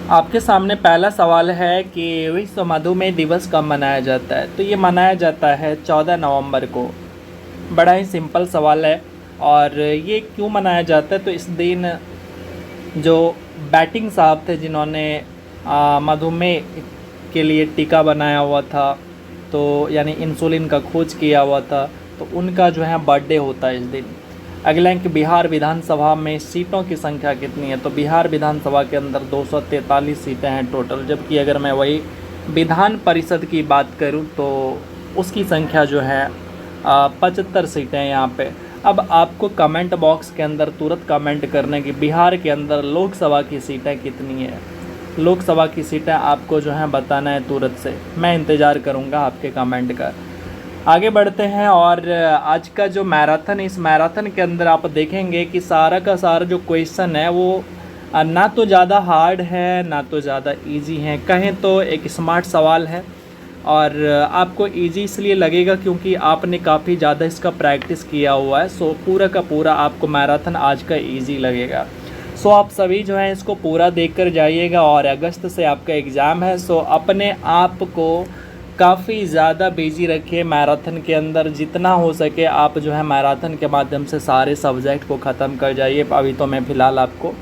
आपके सामने पहला सवाल है कि विश्व मधुमेह दिवस कब मनाया जाता है। तो ये मनाया जाता है 14 नवंबर को। बड़ा ही सिंपल सवाल है। और ये क्यों मनाया जाता है, तो इस दिन जो बैटिंग साहब थे जिन्होंने मधुमेह के लिए टीका बनाया हुआ था, तो यानी इंसुलिन का खोज किया हुआ था, तो उनका जो है बर्थडे होता है इस दिन। अगला है कि बिहार विधानसभा में सीटों की संख्या कितनी है। तो बिहार विधानसभा के अंदर 243 सीटें हैं टोटल, जबकि अगर मैं वही विधान परिषद की बात करूं तो उसकी संख्या जो है 75 सीटें हैं यहाँ पे। अब आपको कमेंट बॉक्स के अंदर तुरंत कमेंट करने की बिहार के अंदर लोकसभा की सीटें कितनी है। लोकसभा की सीटें आपको जो है बताना है तुरंत से। मैं इंतज़ार करूँगा आपके कमेंट का। आगे बढ़ते हैं। और आज का जो मैराथन, इस मैराथन के अंदर आप देखेंगे कि सारा का सारा जो क्वेश्चन है वो ना तो ज़्यादा हार्ड है ना तो ज़्यादा इजी है, कहें तो एक स्मार्ट सवाल है। और आपको इजी इसलिए लगेगा क्योंकि आपने काफ़ी ज़्यादा इसका प्रैक्टिस किया हुआ है। सो पूरा का पूरा आपको मैराथन आज का इजी लगेगा। सो आप सभी जो है इसको पूरा देखकर जाइएगा। और अगस्त से आपका एग्ज़ाम है, सो अपने आप को काफ़ी ज़्यादा बिजी रखिए मैराथन के अंदर। जितना हो सके आप जो है मैराथन के माध्यम से सारे सब्जेक्ट को ख़त्म कर जाइए। अभी तो मैं फ़िलहाल आपको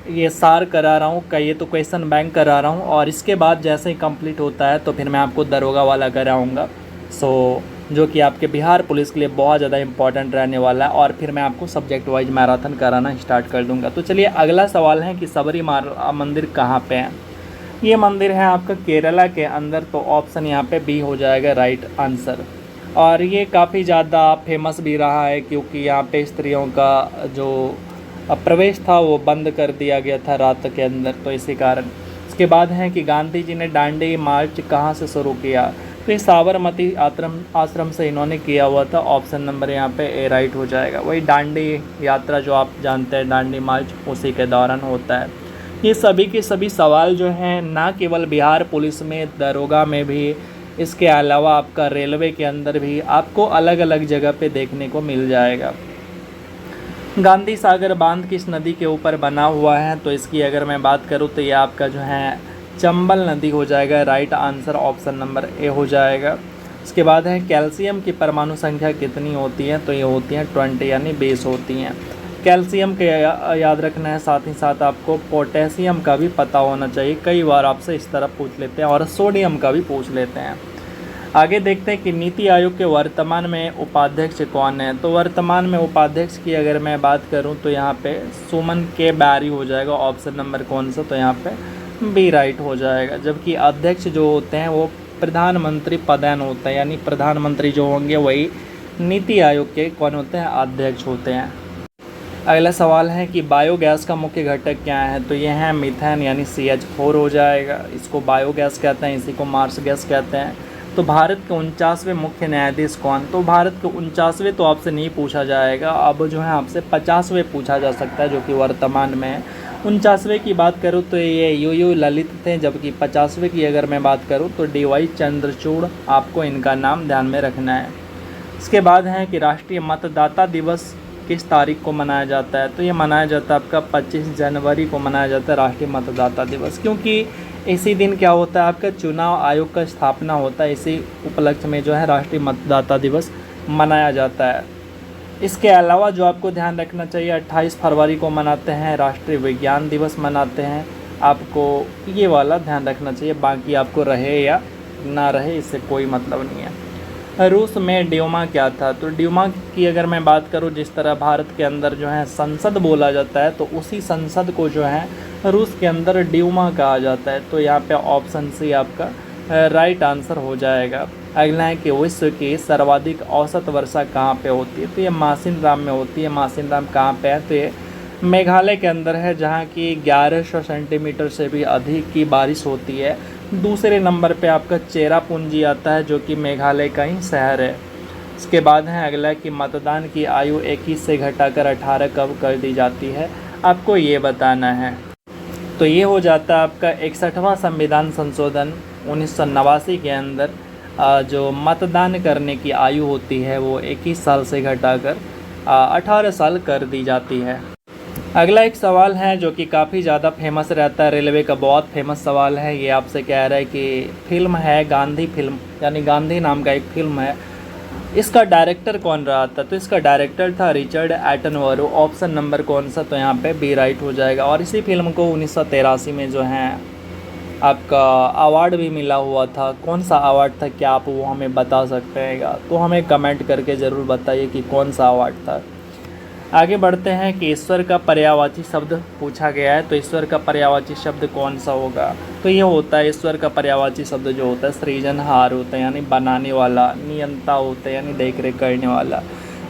ये सार करा रहा हूँ, ये तो क्वेश्चन बैंक करा रहा हूँ। और इसके बाद जैसे ही कंप्लीट होता है तो फिर मैं आपको दरोगा वाला कराऊँगा, सो जो कि आपके बिहार पुलिस के लिए बहुत ज़्यादा इंपॉर्टेंट रहने वाला है। और फिर मैं आपको सब्जेक्ट वाइज मैराथन कराना स्टार्ट कर दूँगा। तो चलिए अगला सवाल है कि सबरीमाला मंदिर कहाँ पे है। ये मंदिर है आपका केरला के अंदर, तो ऑप्शन यहाँ पे बी हो जाएगा राइट आंसर। और ये काफ़ी ज़्यादा फेमस भी रहा है क्योंकि यहाँ पे स्त्रियों का जो प्रवेश था वो बंद कर दिया गया था रात के अंदर, तो इसी कारण। इसके बाद है कि गांधी जी ने दांडी मार्च कहाँ से शुरू किया। तो ये साबरमती आश्रम से इन्होंने किया हुआ था। ऑप्शन नंबर यहाँ पे ए राइट हो जाएगा। वही दांडी यात्रा जो आप जानते हैं, दांडी मार्च, उसी के दौरान होता है। ये सभी के सभी सवाल जो हैं ना केवल बिहार पुलिस में, दरोगा में भी, इसके अलावा आपका रेलवे के अंदर भी आपको अलग अलग जगह पे देखने को मिल जाएगा। गांधी सागर बांध किस नदी के ऊपर बना हुआ है। तो इसकी अगर मैं बात करूँ तो ये आपका जो है चंबल नदी हो जाएगा। Right answer option number A हो जाएगा। इसके बाद है कैल्शियम की परमाणु संख्या कितनी होती है। तो ये होती हैं 20 यानी 20 होती हैं। कैल्शियम के याद रखना है, साथ ही साथ आपको पोटेशियम का भी पता होना चाहिए। कई बार आपसे इस तरह पूछ लेते हैं, और सोडियम का भी पूछ लेते हैं। आगे देखते हैं कि नीति आयोग के वर्तमान में उपाध्यक्ष कौन है। तो वर्तमान में उपाध्यक्ष की अगर मैं बात करूं तो यहाँ पे सुमन के बैरी हो जाएगा। ऑप्शन नंबर कौन सा, तो यहाँ पे बी राइट हो जाएगा। जबकि अध्यक्ष जो होते हैं वो प्रधानमंत्री पदेन होता है, यानी प्रधानमंत्री जो होंगे वही नीति आयोग के कौन होते हैं, अध्यक्ष होते हैं। अगला सवाल है कि बायोगैस का मुख्य घटक क्या है। तो ये है मीथेन यानी CH4 हो जाएगा। इसको बायोगैस कहते हैं, इसी को मार्स गैस कहते हैं। तो भारत के 49वें मुख्य न्यायाधीश कौन। तो भारत के 49वें तो आपसे नहीं पूछा जाएगा, अब जो है आपसे 50वें पूछा जा सकता है, जो कि वर्तमान में है। 49वें की बात करूँ तो ये यू ललित थे, जबकि 50वें की अगर मैं बात करूँ तो DY चंद्रचूड़, आपको इनका नाम ध्यान में रखना है। इसके बाद है कि राष्ट्रीय मतदाता दिवस किस तारीख को मनाया जाता है। तो ये मनाया जाता है आपका 25 जनवरी को मनाया जाता है राष्ट्रीय मतदाता दिवस, क्योंकि इसी दिन क्या होता है, आपका चुनाव आयोग का स्थापना होता है। इसी उपलक्ष्य में जो है राष्ट्रीय मतदाता दिवस मनाया जाता है। इसके अलावा जो आपको ध्यान रखना चाहिए, 28 फरवरी को मनाते हैं राष्ट्रीय विज्ञान दिवस मनाते हैं। आपको ये वाला ध्यान रखना चाहिए, बाकी आपको रहे या ना रहे इससे कोई मतलब नहीं है। रूस में ड्यूमा क्या था। तो ड्यूमा की अगर मैं बात करूं, जिस तरह भारत के अंदर जो है संसद बोला जाता है, तो उसी संसद को जो है रूस के अंदर ड्यूमा कहा जाता है। तो यहाँ पे ऑप्शन सी आपका राइट आंसर हो जाएगा। अगला है कि विश्व की सर्वाधिक औसत वर्षा कहाँ पे होती है। तो ये मासिनराम में होती है। मासिनराम कहाँ पे है, तो ये मेघालय के अंदर है, जहाँ की 1100 सेंटीमीटर से भी अधिक की बारिश होती है। दूसरे नंबर पे आपका चेरापूंजी आता है, जो कि मेघालय का ही शहर है। इसके बाद है अगला कि मतदान की आयु 21 से घटाकर 18 कब कर दी जाती है, आपको ये बताना है। तो ये हो जाता है आपका 61वां संविधान संशोधन 1989 के अंदर जो मतदान करने की आयु होती है वो 21 साल से घटाकर 18 साल कर दी जाती है। अगला एक सवाल है जो कि काफ़ी ज़्यादा फेमस रहता है, रेलवे का बहुत फेमस सवाल है। ये आपसे कह रहा है कि फिल्म है गांधी फिल्म, यानी गांधी नाम का एक फिल्म है, इसका डायरेक्टर कौन रहा था? तो इसका डायरेक्टर था रिचर्ड एटनबरो। ऑप्शन नंबर कौन सा? तो यहाँ पे बी राइट हो जाएगा। और इसी फिल्म को 1983 में जो है आपका अवार्ड भी मिला हुआ था। कौन सा अवार्ड था, क्या आप वो हमें बता सकते हैं? तो हमें कमेंट करके ज़रूर बताइए कि कौन सा अवार्ड था। आगे बढ़ते हैं कि ईश्वर का पर्यायवाची शब्द पूछा गया है, तो ईश्वर का पर्यायवाची शब्द कौन सा होगा? तो ये होता है, ईश्वर का पर्यायवाची शब्द जो होता है सृजनहार होता है, यानी बनाने वाला, नियंता होता है यानी देख रेख करने वाला,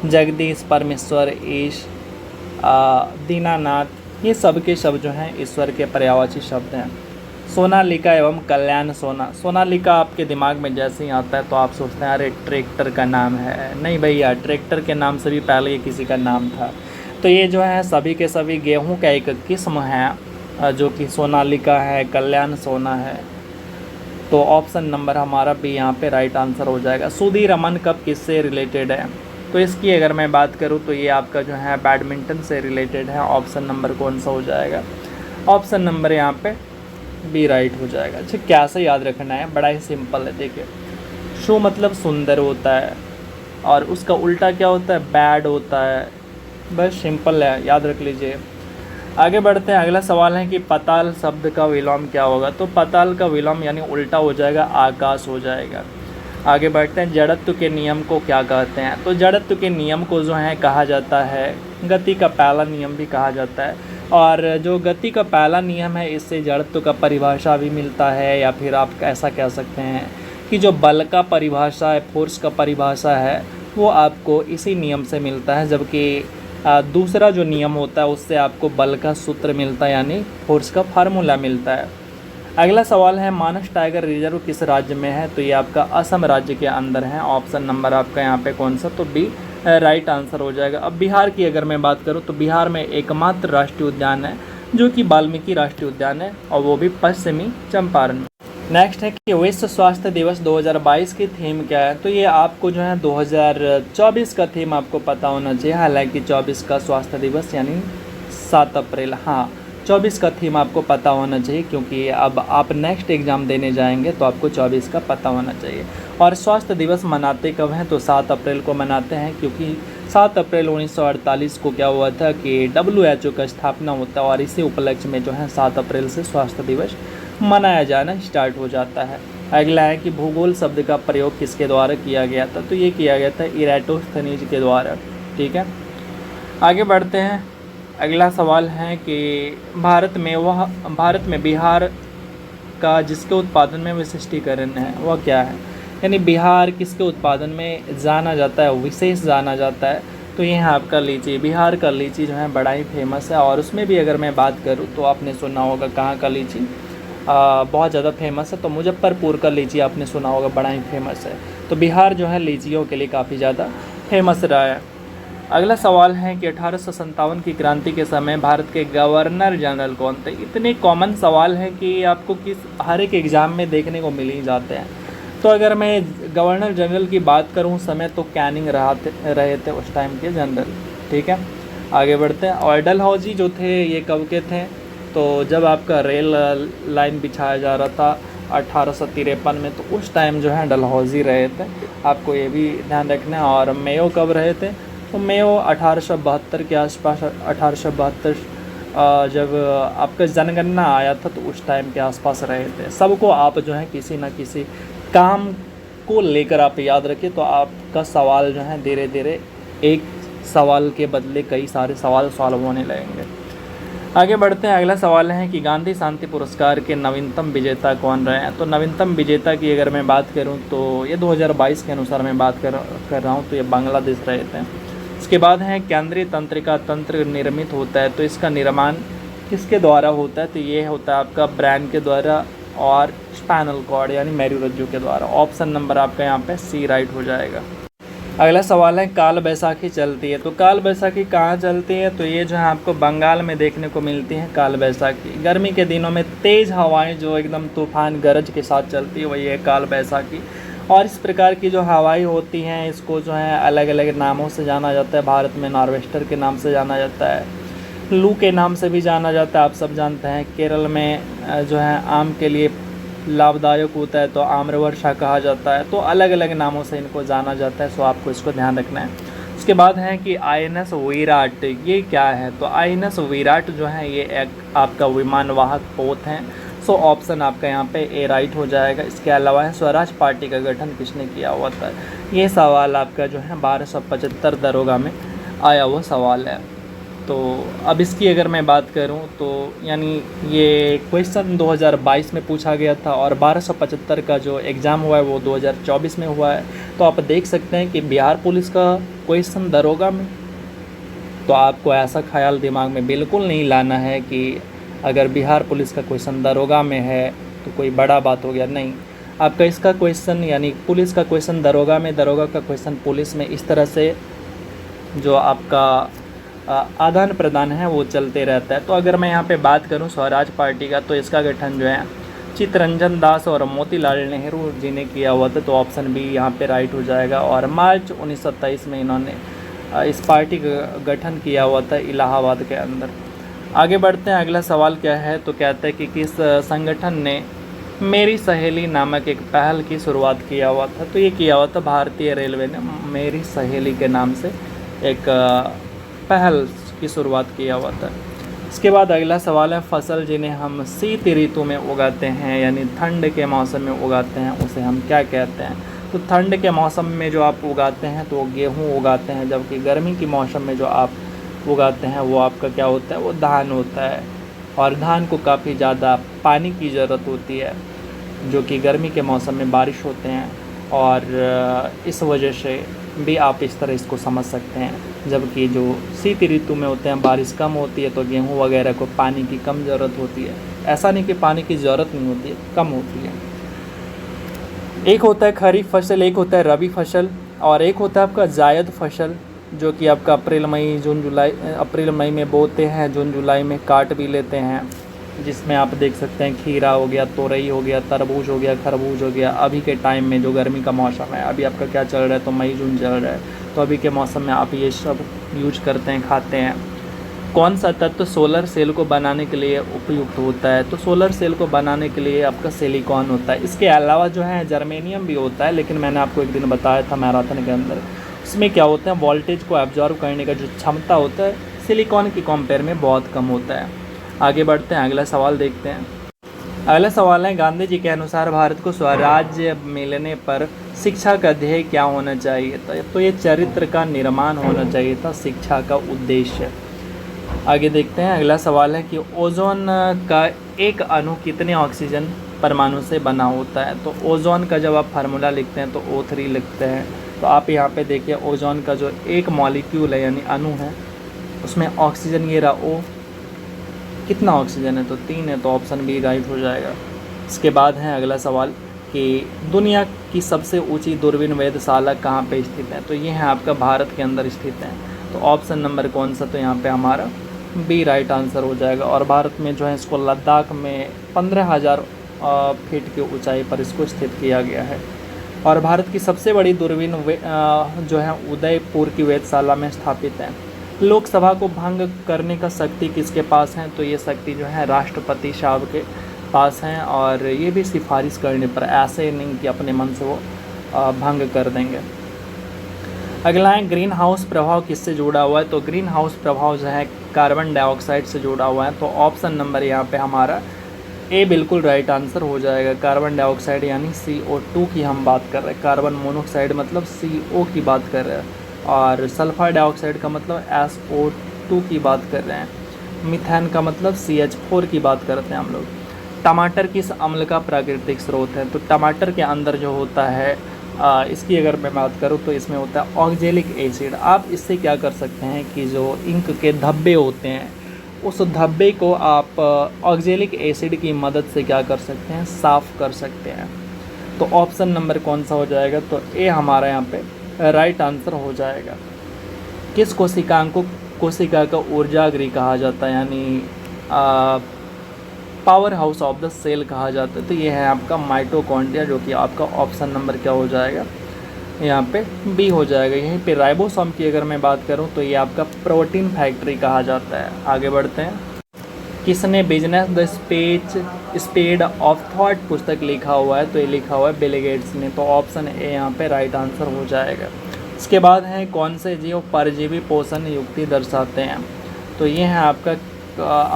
जगदीश, परमेश्वर, ईश, दीनानाथ, ये सब के शब्द जो हैं ईश्वर के पर्यायवाची शब्द हैं। सोनालिका एवं कल्याण सोना, सोनालिका आपके दिमाग में जैसे ही आता है तो आप सोचते हैं अरे ट्रैक्टर का नाम है। नहीं भैया, ट्रैक्टर के नाम से भी पहले ये किसी का नाम था। तो ये जो है सभी के सभी गेहूं का एक किस्म है जो कि सोनालिका है, कल्याण सोना है। तो ऑप्शन नंबर हमारा भी यहाँ पे राइट आंसर हो जाएगा। सुधीर रमन कप किससे रिलेटेड है? तो इसकी अगर मैं बात करूँ तो ये आपका जो है बैडमिंटन से रिलेटेड है। ऑप्शन नंबर कौन सा हो जाएगा? ऑप्शन नंबर यहाँ पे बी राइट हो जाएगा। अच्छा, कैसे याद रखना है? बड़ा ही सिंपल है। देखिए, शो मतलब सुंदर होता है और उसका उल्टा क्या होता है? बैड होता है। बस सिंपल है, याद रख लीजिए। आगे बढ़ते हैं। अगला सवाल है कि पाताल शब्द का विलोम क्या होगा? तो पाताल का विलोम यानी उल्टा हो जाएगा, आकाश हो जाएगा। आगे बढ़ते हैं। जड़त्व के नियम को क्या कहते हैं? तो जड़त्व के नियम को जो है कहा जाता है गति का पहला नियम भी कहा जाता है। और जो गति का पहला नियम है, इससे जड़त्व का परिभाषा भी मिलता है, या फिर आप ऐसा कह सकते हैं कि जो बल का परिभाषा है, फोर्स का परिभाषा है, वो आपको इसी नियम से मिलता है। जबकि दूसरा जो नियम होता है उससे आपको बल का सूत्र मिलता है, यानी फोर्स का फार्मूला मिलता है। अगला सवाल है मानस टाइगर रिजर्व किस राज्य में है? तो ये आपका असम राज्य के अंदर है। ऑप्शन नंबर आपका यहाँ पे कौन सा? तो बी राइट आंसर हो जाएगा। अब बिहार की अगर मैं बात करूँ तो बिहार में एकमात्र राष्ट्रीय उद्यान है जो कि वाल्मीकि राष्ट्रीय उद्यान है, और वो भी पश्चिमी चंपारण में। नेक्स्ट है कि विश्व स्वास्थ्य दिवस 2022 की थीम क्या है? तो ये आपको जो है 2024 का थीम आपको पता होना चाहिए। हालांकि 24 का स्वास्थ्य दिवस यानी 7 अप्रैल, हाँ 24 का थीम आपको पता होना चाहिए, क्योंकि अब आप नेक्स्ट एग्ज़ाम देने जाएंगे तो आपको 24 का पता होना चाहिए। और स्वास्थ्य दिवस मनाते कब हैं? तो 7 अप्रैल को मनाते हैं, क्योंकि 7 अप्रैल 1948 को क्या हुआ था कि WHO का स्थापना होता है, और इसी उपलक्ष्य में जो है 7 अप्रैल से स्वास्थ्य दिवस मनाया जाना स्टार्ट हो जाता है। अगला है कि भूगोल शब्द का प्रयोग किसके द्वारा किया गया था? तो ये किया गया था इराटोस्थनीज के द्वारा। ठीक है, आगे बढ़ते हैं। अगला सवाल है कि भारत में बिहार का जिसके उत्पादन में विशिष्टीकरण है वह क्या है? यानी बिहार किसके उत्पादन में जाना जाता है, विशेष जाना जाता है? तो ये है आपका लीची। बिहार का लीची जो है बड़ा ही फेमस है, और उसमें भी अगर मैं बात करूँ तो आपने सुना होगा कहाँ का लीची बहुत ज़्यादा फेमस है। तो मुजफ्फरपुर का लीची आपने सुना होगा, बड़ा ही फेमस है। तो बिहार जो है लीचियों के लिए काफ़ी ज़्यादा फेमस रहा है। अगला सवाल है कि 1857 की क्रांति के समय भारत के गवर्नर जनरल कौन थे? इतने कॉमन सवाल हैं कि आपको हर एक एग्ज़ाम में देखने को मिल ही जाते हैं। तो अगर मैं गवर्नर जनरल की बात करूं समय, तो कैनिंग रहे थे उस टाइम के जनरल। ठीक है, आगे बढ़ते हैं। और डलहौजी जो थे ये कब के थे? तो जब आपका रेल लाइन बिछाया जा रहा था 1853 में, तो उस टाइम जो है डलहौजी रहे थे, आपको ये भी ध्यान रखना है। और मेयो कब रहे थे? तो मेयो 1872 के आसपास, 1872 जब आपका जनगणना आया था तो उस टाइम के आसपास रहे थे। सबको आप जो है किसी ना किसी काम को लेकर आप याद रखिए, तो आपका सवाल जो है धीरे धीरे एक सवाल के बदले कई सारे सवाल सॉल्व होने लगेंगे। आगे बढ़ते हैं। अगला सवाल है कि गांधी शांति पुरस्कार के नवीनतम विजेता कौन रहे हैं? तो नवीनतम विजेता की अगर मैं बात करूं तो ये 2022 के अनुसार मैं बात कर रहा हूं, तो ये बांग्लादेश रहे थे। इसके बाद है केंद्रीय तंत्रिका तंत्र निर्मित होता है, तो इसका निर्माण किसके द्वारा होता है? तो ये होता है आपका ब्रेन के द्वारा और स्पाइनल कॉर्ड यानी मेरुरज्जु के द्वारा। ऑप्शन नंबर आपका यहाँ पे सी राइट हो जाएगा। अगला सवाल है काल बैसाखी चलती है, तो काल बैसाखी कहाँ चलती है? तो ये जो है आपको बंगाल में देखने को मिलती है काल बैसाखी। गर्मी के दिनों में तेज़ हवाएं जो एकदम तूफान गरज के साथ चलती है वही है काल बैसाखी। और इस प्रकार की जो हवाएं होती हैं इसको जो है अलग अलग नामों से जाना जाता है। भारत में नॉर्वेस्टर के नाम से जाना जाता है, लू के नाम से भी जाना जाता है, आप सब जानते हैं। केरल में जो है आम के लिए लाभदायक होता है तो आम्रवर्षा कहा जाता है। तो अलग अलग नामों से इनको जाना जाता है, सो आपको इसको ध्यान रखना है। उसके बाद है कि INS विराट, ये क्या है? तो INS विराट जो है ये एक आपका विमानवाहक पोत है। सो ऑप्शन आपका यहाँ पे ए राइट हो जाएगा। इसके अलावा है स्वराज पार्टी का गठन किसने किया हुआ था? ये सवाल आपका जो है 1275 दरोगा में आया हुआ सवाल है। तो अब इसकी अगर मैं बात करूं तो यानी ये क्वेश्चन 2022 में पूछा गया था और 1275 का जो एग्ज़ाम हुआ है वो 2024 में हुआ है। तो आप देख सकते हैं कि बिहार पुलिस का क्वेश्चन दरोगा में, तो आपको ऐसा ख्याल दिमाग में बिल्कुल नहीं लाना है कि अगर बिहार पुलिस का क्वेश्चन दरोगा में है तो कोई बड़ा बात हो गया। नहीं, आपका इसका क्वेश्चन यानी पुलिस का क्वेश्चन दरोगा में, दरोगा का क्वेश्चन पुलिस में, इस तरह से जो आपका आदान प्रदान है वो चलते रहता है। तो अगर मैं यहाँ पे बात करूँ स्वराज पार्टी का, तो इसका गठन जो है चित्तरंजन दास और मोतीलाल नेहरू जी ने किया हुआ था। तो ऑप्शन बी यहाँ पे राइट हो जाएगा। और मार्च 1927 में इन्होंने इस पार्टी का गठन किया हुआ था इलाहाबाद के अंदर। आगे बढ़ते हैं, अगला सवाल क्या है? तो कहते हैं कि किस संगठन ने मेरी सहेली नामक एक पहल की शुरुआत किया हुआ था? तो ये किया हुआ था भारतीय रेलवे ने मेरी सहेली के नाम से एक पहल की शुरुआत किया हुआ था। इसके बाद अगला सवाल है, फसल जिन्हें हम शीत ऋतु में उगाते हैं यानी ठंड के मौसम में उगाते हैं उसे हम क्या कहते हैं? तो ठंड के मौसम में जो आप उगाते हैं तो गेहूँ उगाते हैं, जबकि गर्मी के मौसम में जो आप उगाते हैं वो आपका क्या होता है? वो धान होता है। और धान को काफ़ी ज़्यादा पानी की ज़रूरत होती है, जो कि गर्मी के मौसम में बारिश होते हैं, और इस वजह से भी आप इस तरह इसको समझ सकते हैं। जबकि जो शीत ऋतु में होते हैं बारिश कम होती है, तो गेहूँ वगैरह को पानी की कम ज़रूरत होती है। ऐसा नहीं कि पानी की ज़रूरत नहीं होती है, कम होती है। एक होता है खरीफ फसल, एक होता है रबी फसल, और एक होता है आपका जायद फसल, जो कि आपका अप्रैल मई में बोते हैं, जून जुलाई में काट भी लेते हैं। जिसमें आप देख सकते हैं खीरा हो गया, तोरई हो गया, तरबूज हो गया, खरबूज हो गया। अभी के टाइम में जो गर्मी का मौसम है, अभी आपका क्या चल रहा है? तो मई जून चल रहा है, तो अभी के मौसम में आप ये सब यूज करते हैं, खाते हैं। कौन सा तत्व सोलर सेल को बनाने के लिए उपयुक्त होता है? तो सोलर सेल को बनाने के लिए आपका सिलिकॉन होता है। इसके अलावा जो है जर्मेनियम भी होता है, लेकिन मैंने आपको एक दिन बताया था मैराथन के अंदर, इसमें क्या होता है, वोल्टेज को एब्जॉर्व करने का जो क्षमता होता है सिलिकॉन की कंपेयर में बहुत कम होता है। आगे बढ़ते हैं, अगला सवाल देखते हैं। अगला सवाल है, गांधी जी के अनुसार भारत को स्वराज्य मिलने पर शिक्षा का ध्येय क्या होना चाहिए था? तो ये चरित्र का निर्माण होना चाहिए था, शिक्षा का उद्देश्य। आगे देखते हैं, अगला सवाल है कि ओजोन का एक अणु कितने ऑक्सीजन परमाणु से बना होता है? तो ओजोन का जब आप फार्मूला लिखते हैं तो O3 लिखते हैं। तो आप यहाँ पे देखिए ओजोन का जो एक मॉलिक्यूल है यानी अणु है, उसमें ऑक्सीजन ये रहा O, कितना ऑक्सीजन है? तो 3 है, तो ऑप्शन बी राइट हो जाएगा। इसके बाद है अगला सवाल कि दुनिया की सबसे ऊंची दूरबीन वेधशाला कहाँ पे स्थित है? तो ये है आपका भारत के अंदर स्थित है। तो ऑप्शन नंबर कौन सा? तो यहाँ पे हमारा बी राइट आंसर हो जाएगा। और भारत में जो है इसको लद्दाख में 15,000 फीट की ऊंचाई पर इसको स्थित किया गया है। और भारत की सबसे बड़ी दूरबीन जो है उदयपुर की वेधशाला में स्थापित है। लोकसभा को भंग करने का शक्ति किसके पास है? तो ये शक्ति जो है राष्ट्रपति साहब के पास हैं, और ये भी सिफारिश करने पर, ऐसे नहीं कि अपने मन से वो भंग कर देंगे। अगला है ग्रीन हाउस प्रभाव किससे जुड़ा हुआ है? तो ग्रीन हाउस प्रभाव जो है कार्बन डाइऑक्साइड से जुड़ा हुआ है। तो ऑप्शन नंबर यहाँ पे हमारा ए बिल्कुल राइट आंसर हो जाएगा। कार्बन डाइऑक्साइड यानी CO2 की हम बात कर रहे हैं, कार्बन मोनोऑक्साइड मतलब CO की बात कर रहे हैं, और सल्फर डाइऑक्साइड का मतलब SO2 की बात कर रहे हैं, मीथेन का मतलब CH4 की बात करते हैं हम लोग। टमाटर किस अम्ल का प्राकृतिक स्रोत है? तो टमाटर के अंदर जो होता है इसकी अगर मैं बात करूँ तो इसमें होता है ऑक्जेलिक एसिड। आप इससे क्या कर सकते हैं कि जो इंक के धब्बे होते हैं उस धब्बे को आप ऑक्जेलिक एसिड की मदद से क्या कर सकते हैं? साफ़ कर सकते हैं। तो ऑप्शन नंबर कौन सा हो जाएगा? तो ए हमारा यहाँ पे राइट आंसर हो जाएगा। किस कोशिकांग को कोशिका का ऊर्जागृह कहा जाता है, यानी power house of the cell कहा जाता है? तो ये है आपका माइटोकॉन्ड्रिया, जो कि आपका ऑप्शन नंबर क्या हो जाएगा? यहाँ पे बी हो जाएगा। यहीं पे राइबोसोम की अगर मैं बात करूँ तो ये आपका प्रोटीन फैक्ट्री कहा जाता है। आगे बढ़ते हैं। किसने business the speed of thought पुस्तक लिखा हुआ है? तो ये लिखा हुआ है बिल गेट्स ने। तो ऑप्शन ए यहाँ पे राइट आंसर हो जाएगा। इसके बाद है कौन से जीव परजीवी पोषण युक्ति दर्शाते हैं? तो ये है आपका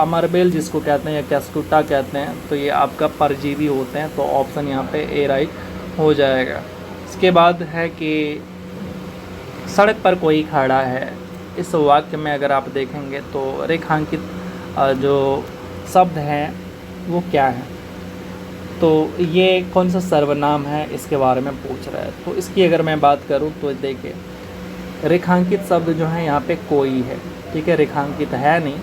अमरबेल जिसको कहते हैं या कैस्कुटा कहते हैं, तो ये आपका परजीवी होते हैं। तो ऑप्शन यहाँ पे ए राइट हो जाएगा। इसके बाद है कि सड़क पर कोई खड़ा है। इस वाक्य में अगर आप देखेंगे तो रेखांकित जो शब्द हैं वो क्या है? तो ये कौन सा सर्वनाम है इसके बारे में पूछ रहा है। तो इसकी अगर मैं बात करूँ तो देखिए, रेखांकित शब्द जो है यहाँ पे कोई है, ठीक है, रेखांकित है नहीं,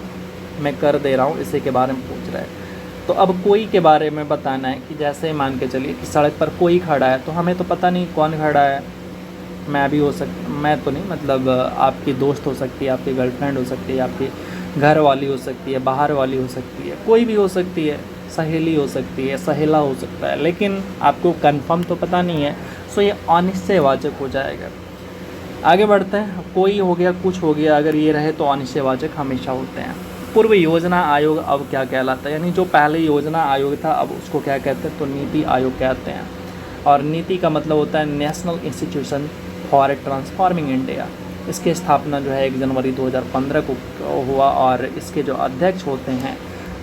मैं कर दे रहा हूँ, इसी के बारे में पूछ रहा है। तो अब कोई के बारे में बताना है कि जैसे मान के चलिए कि सड़क पर कोई खड़ा है, तो हमें तो पता नहीं कौन खड़ा है। मैं भी हो मैं तो नहीं, मतलब आपकी दोस्त हो सकती है, आपकी गर्लफ्रेंड हो सकती है, आपकी घर वाली हो सकती है, बाहर वाली हो सकती है, कोई भी हो सकती है, सहेली हो सकती है, सहेला हो सकता है, लेकिन आपको कंफर्म तो पता नहीं है। सो ये अनिश्चयवाचक हो जाएगा। आगे बढ़ते हैं। कोई हो गया, कुछ हो गया, अगर ये रहे तो अनिश्चयवाचक हमेशा होते हैं। पूर्व योजना आयोग अब क्या कहलाता है? यानी जो पहले योजना आयोग था अब उसको क्या कहते हैं? तो नीति आयोग कहते हैं। और नीति का मतलब होता है national institution for transforming India. इसकी स्थापना जो है 1 जनवरी 2015 को हुआ और इसके जो अध्यक्ष होते हैं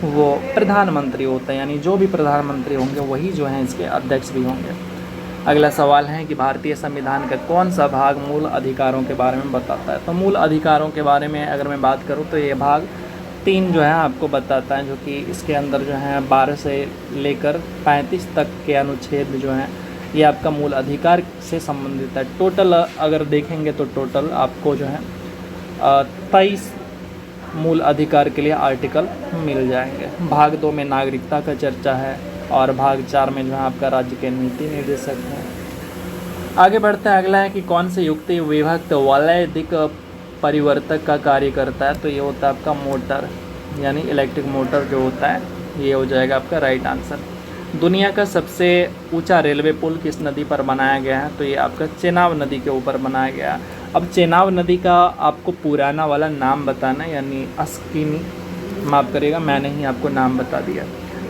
वो प्रधानमंत्री होते हैं। यानी जो भी प्रधानमंत्री होंगे वही जो हैं इसके अध्यक्ष भी होंगे। अगला सवाल है कि भारतीय संविधान का कौन सा भाग मूल अधिकारों के बारे में बताता है? तो मूल अधिकारों के बारे में अगर मैं बात करूँ तो ये भाग 3 जो है आपको बताता है, जो कि इसके अंदर जो है 12 से लेकर 35 तक के अनुच्छेद जो हैं ये आपका मूल अधिकार से संबंधित है। टोटल अगर देखेंगे तो टोटल आपको जो है 23 मूल अधिकार के लिए आर्टिकल मिल जाएंगे। भाग 2 में नागरिकता का चर्चा है और भाग 4 में जो है आपका राज्य के नीति निर्देशक हैं। आगे बढ़ते हैं। अगला है कि कौन से युक्ति विभक्त वलय दिक परिवर्तक का कार्य करता है? तो ये होता है आपका मोटर, यानी इलेक्ट्रिक मोटर जो होता है, ये हो जाएगा आपका राइट आंसर। दुनिया का सबसे ऊंचा रेलवे पुल किस नदी पर बनाया गया है? तो ये आपका चेनाब नदी के ऊपर बनाया गया है। अब चेनाब नदी का आपको पुराना वाला नाम बताना है, यानी अस्किनी, माफ़ करिएगा मैंने ही आपको नाम बता दिया।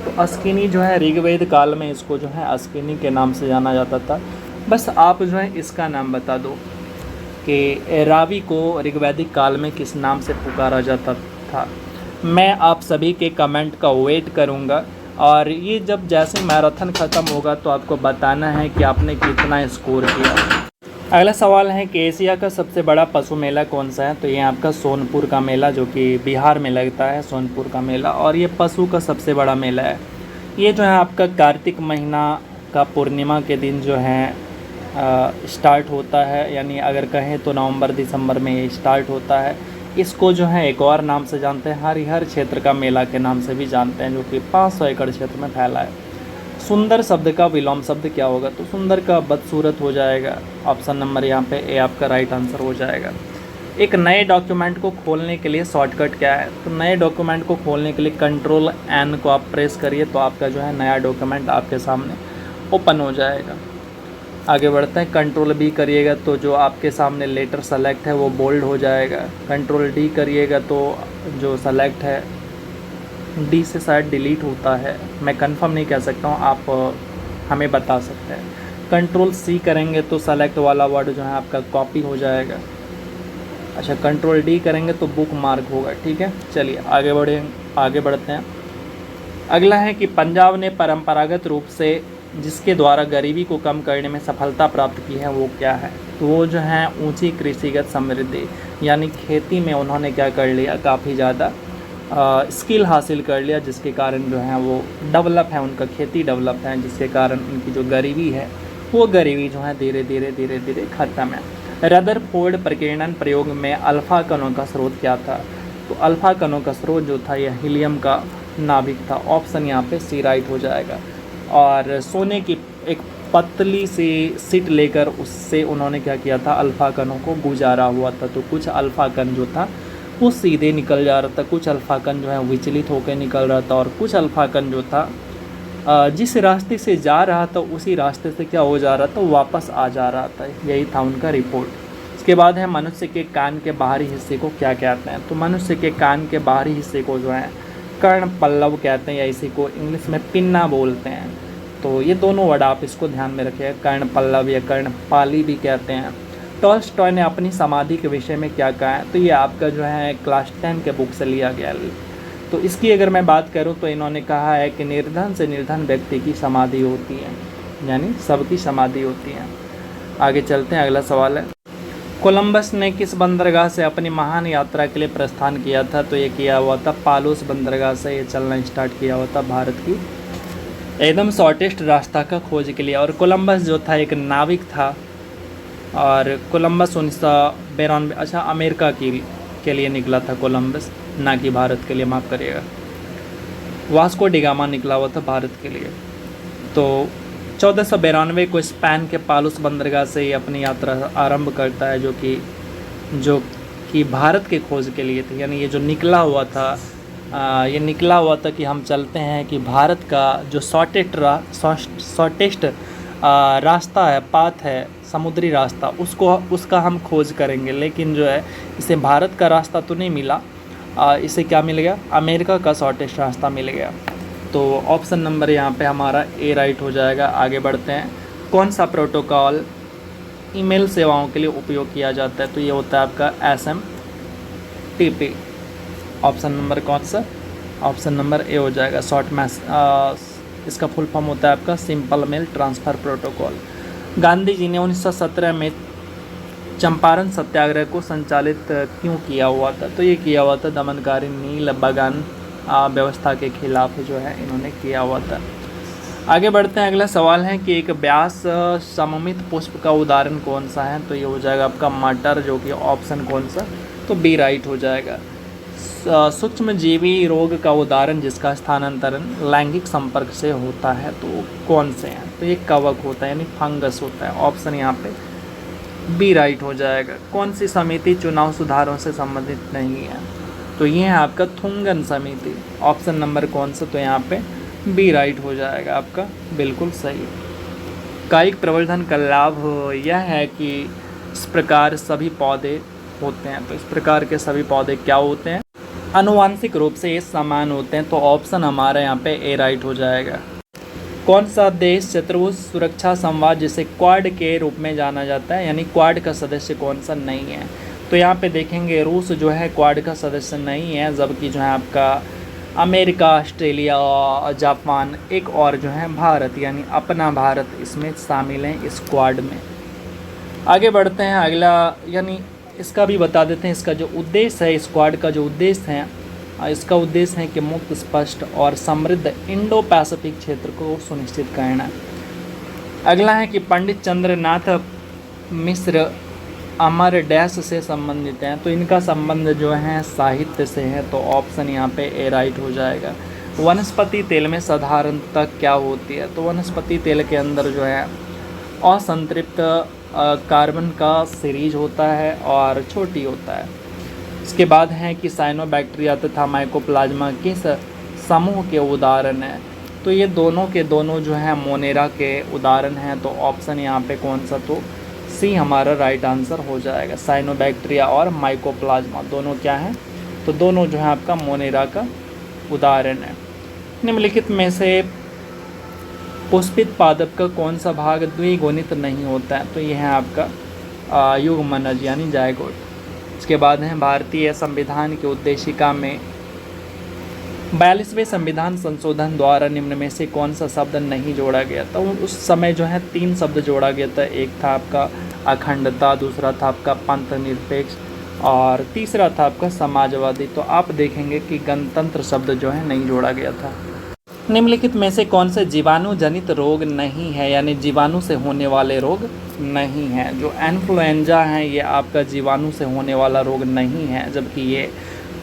तो अस्किनी जो है ऋग्वेद काल में इसको जो है अस्किनी के नाम से जाना जाता था। बस आप जो है इसका नाम बता दो कि रावी को ऋग्वैदिक काल में किस नाम से पुकारा जाता था। मैं आप सभी के कमेंट का वेट करूंगा और ये जब जैसे मैराथन ख़त्म होगा तो आपको बताना है कि आपने कितना स्कोर किया। अगला सवाल है कि एशिया का सबसे बड़ा पशु मेला कौन सा है? तो ये आपका सोनपुर का मेला, जो कि बिहार में लगता है, सोनपुर का मेला, और ये पशु का सबसे बड़ा मेला है। ये जो है आपका कार्तिक महीना का पूर्णिमा के दिन जो है स्टार्ट होता है, यानी अगर कहें तो नवंबर दिसंबर में ये स्टार्ट होता है। इसको जो है एक और नाम से जानते हैं, हरिहर क्षेत्र का मेला के नाम से भी जानते हैं, जो कि 500 एकड़ क्षेत्र में फैला है। सुंदर शब्द का विलोम शब्द क्या होगा? तो सुंदर का बदसूरत हो जाएगा। ऑप्शन नंबर यहाँ पे ए आपका राइट आंसर हो जाएगा। एक नए डॉक्यूमेंट को खोलने के लिए शॉर्टकट क्या है? तो नए डॉक्यूमेंट को खोलने के लिए Ctrl+N को आप प्रेस करिए तो आपका जो है नया डॉक्यूमेंट आपके सामने ओपन हो जाएगा। आगे बढ़ते हैं। Ctrl+B करिएगा तो जो आपके सामने लेटर सेलेक्ट है वो बोल्ड हो जाएगा। Ctrl+D करिएगा तो जो सेलेक्ट है डी से शायद डिलीट होता है, मैं कंफर्म नहीं कह सकता हूँ, आप हमें बता सकते हैं। Ctrl+C करेंगे तो सेलेक्ट वाला वर्ड जो है आपका कॉपी हो जाएगा। अच्छा, Ctrl+D करेंगे तो बुक मार्क होगा। ठीक है, चलिए आगे बढ़ते हैं। अगला है कि पंजाब ने परंपरागत रूप से जिसके द्वारा गरीबी को कम करने में सफलता प्राप्त की है वो क्या है? तो वो जो है ऊंची कृषिगत समृद्धि, यानी खेती में उन्होंने क्या कर लिया, काफ़ी ज़्यादा स्किल हासिल कर लिया, जिसके कारण जो है वो डेवलप है, उनका खेती डेवलप है, जिसके कारण उनकी जो गरीबी है वो गरीबी जो है धीरे धीरे ख़त्म है। रदरफोर्ड प्रकीर्णन प्रयोग में अल्फ़ा कणों का स्रोत क्या था? तो अल्फ़ा कणों का स्रोत जो था यह हीलियम का नाभिक था। ऑप्शन यहाँ पे सी राइट हो जाएगा। और सोने की एक पतली सी सीट लेकर उससे उन्होंने क्या किया था, अल्फ़ा कणों को गुजारा हुआ था। तो कुछ अल्फ़ा कण जो था वो सीधे निकल जा रहा था, कुछ अल्फ़ा कण जो है विचलित होकर निकल रहा था, और कुछ अल्फ़ा कण जो था जिस रास्ते से जा रहा था उसी रास्ते से क्या हो जा रहा था, वापस आ जा रहा था। यही था उनका रिपोर्ट। इसके बाद है मनुष्य के कान के बाहरी हिस्से को क्या कहते हैं। तो मनुष्य के कान के बाहरी हिस्से को जो है कर्ण पल्लव कहते हैं, या इसी को इंग्लिश में पिन्ना बोलते हैं। तो ये दोनों वर्ड आप इसको ध्यान में रखिए, कर्ण पल्लव या कर्णपाली भी कहते हैं। टॉल्स्टॉय ने अपनी समाधि के विषय में क्या कहा है, तो ये आपका जो है क्लास 10 के बुक से लिया गया। तो इसकी अगर मैं बात करूं तो इन्होंने कहा है कि निर्धन से निर्धन व्यक्ति की समाधि होती है, यानी सबकी समाधि होती है। आगे चलते हैं, अगला सवाल है, कोलंबस ने किस बंदरगाह से अपनी महान यात्रा के लिए प्रस्थान किया था। तो ये किया हुआ था पालोस बंदरगाह से ये चलना स्टार्ट किया हुआ था भारत की एकदम शॉर्टेस्ट रास्ता का खोज के लिए। और कोलंबस जो था एक नाविक था, और कोलंबस 1992 अच्छा अमेरिका के लिए निकला था कोलंबस, ना कि भारत के लिए, माफ़ करिएगा। वास्को डिगामा निकला हुआ था भारत के लिए। तो 1492 को स्पेन के पालोस बंदरगाह से ये अपनी यात्रा आरंभ करता है, जो कि भारत के खोज के लिए थी। यानी ये जो निकला हुआ था, ये निकला हुआ था कि हम चलते हैं कि भारत का जो शॉर्टेस्ट रास्ता है, पाथ है, समुद्री रास्ता, उसका हम खोज करेंगे। लेकिन जो है इसे भारत का रास्ता तो नहीं मिला, इसे क्या मिल गया, अमेरिका का शॉर्टेस्ट रास्ता मिल गया। तो ऑप्शन नंबर यहाँ पे हमारा ए राइट हो जाएगा। आगे बढ़ते हैं, कौन सा प्रोटोकॉल ईमेल सेवाओं के लिए उपयोग किया जाता है। तो ये होता है आपका SMTP। ऑप्शन नंबर कौन सा, ऑप्शन नंबर ए हो जाएगा। इसका फुल फॉर्म होता है आपका simple mail transfer protocol. Gandhi ji ने 1917 में चंपारण सत्याग्रह को संचालित क्यों किया हुआ था। तो ये किया हुआ था दमनकारी नील बगान व्यवस्था के खिलाफ जो है इन्होंने किया हुआ था। आगे बढ़ते हैं, अगला सवाल है कि एक व्यास सममित पुष्प का उदाहरण कौन सा है। तो ये हो जाएगा आपका मटर, जो कि ऑप्शन कौन सा, तो बी राइट हो जाएगा। सूक्ष्मजीवी रोग का उदाहरण जिसका स्थानांतरण लैंगिक संपर्क से होता है, तो कौन से हैं। तो ये कवक होता है, यानी फंगस होता है। ऑप्शन यहाँ पे बी राइट हो जाएगा। कौन सी समिति चुनाव सुधारों से संबंधित नहीं है। तो ये है आपका थुंगन समिति। ऑप्शन नंबर कौन सा, तो यहाँ पे बी राइट हो जाएगा आपका, बिल्कुल सही। कायिक प्रवर्धन का लाभ यह है कि इस प्रकार सभी पौधे होते हैं। तो इस प्रकार के सभी पौधे क्या होते हैं, आनुवांशिक रूप से ये समान होते हैं। तो ऑप्शन हमारा यहाँ पे ए राइट हो जाएगा। कौन सा देश चतुर्भुज सुरक्षा संवाद जिसे क्वाड के रूप में जाना जाता है, यानी क्वाड का सदस्य कौन सा नहीं है। तो यहाँ पे देखेंगे रूस जो है क्वाड का सदस्य नहीं है, जबकि जो है आपका अमेरिका, ऑस्ट्रेलिया, जापान, एक और जो है भारत, यानी अपना भारत इसमें शामिल है इस क्वाड में। आगे बढ़ते हैं, अगला यानी इसका भी बता देते हैं, इसका जो उद्देश्य है, स्क्वाड का जो उद्देश्य है, इसका उद्देश्य है कि मुक्त, स्पष्ट और समृद्ध इंडो पैसिफिक क्षेत्र को सुनिश्चित करना। अगला है कि पंडित चंद्रनाथ मिश्र अमर डैश से संबंधित हैं। तो इनका संबंध जो है साहित्य से है। तो ऑप्शन यहाँ पे ए राइट हो जाएगा। वनस्पति तेल में साधारणतः क्या होती है। तो वनस्पति तेल के अंदर जो है असंतृप्त कार्बन का सीरीज होता है और छोटी होता है। इसके बाद है कि साइनोबैक्टीरिया तथा माइकोप्लाज्मा किस समूह के उदाहरण हैं। तो ये दोनों के दोनों जो है मोनेरा के उदाहरण हैं। तो ऑप्शन यहाँ पे कौन सा, तो सी हमारा राइट आंसर हो जाएगा। साइनोबैक्टीरिया और माइकोप्लाज्मा दोनों क्या हैं, तो दोनों जो है आपका मोनेरा का उदाहरण है। निम्नलिखित में से पुष्पित पादप का कौन सा भाग द्विगुणित नहीं होता है। तो यह है आपका युग्मनज यानी जायगोट। इसके बाद है भारतीय संविधान की उद्देशिका में 42वें संविधान संशोधन द्वारा निम्न में से कौन सा शब्द नहीं जोड़ा गया। तो उस समय जो है 3 शब्द जोड़ा गया था। एक था आपका अखंडता, दूसरा था आपका पंथ निरपेक्ष और तीसरा था आपका समाजवादी। तो आप देखेंगे कि गणतंत्र शब्द जो है नहीं जोड़ा गया था। निम्नलिखित में से कौन से जीवाणु जनित रोग नहीं है, यानी जीवाणु से होने वाले रोग नहीं हैं। जो इन्फ्लुएंजा है ये आपका जीवाणु से होने वाला रोग नहीं है, जबकि ये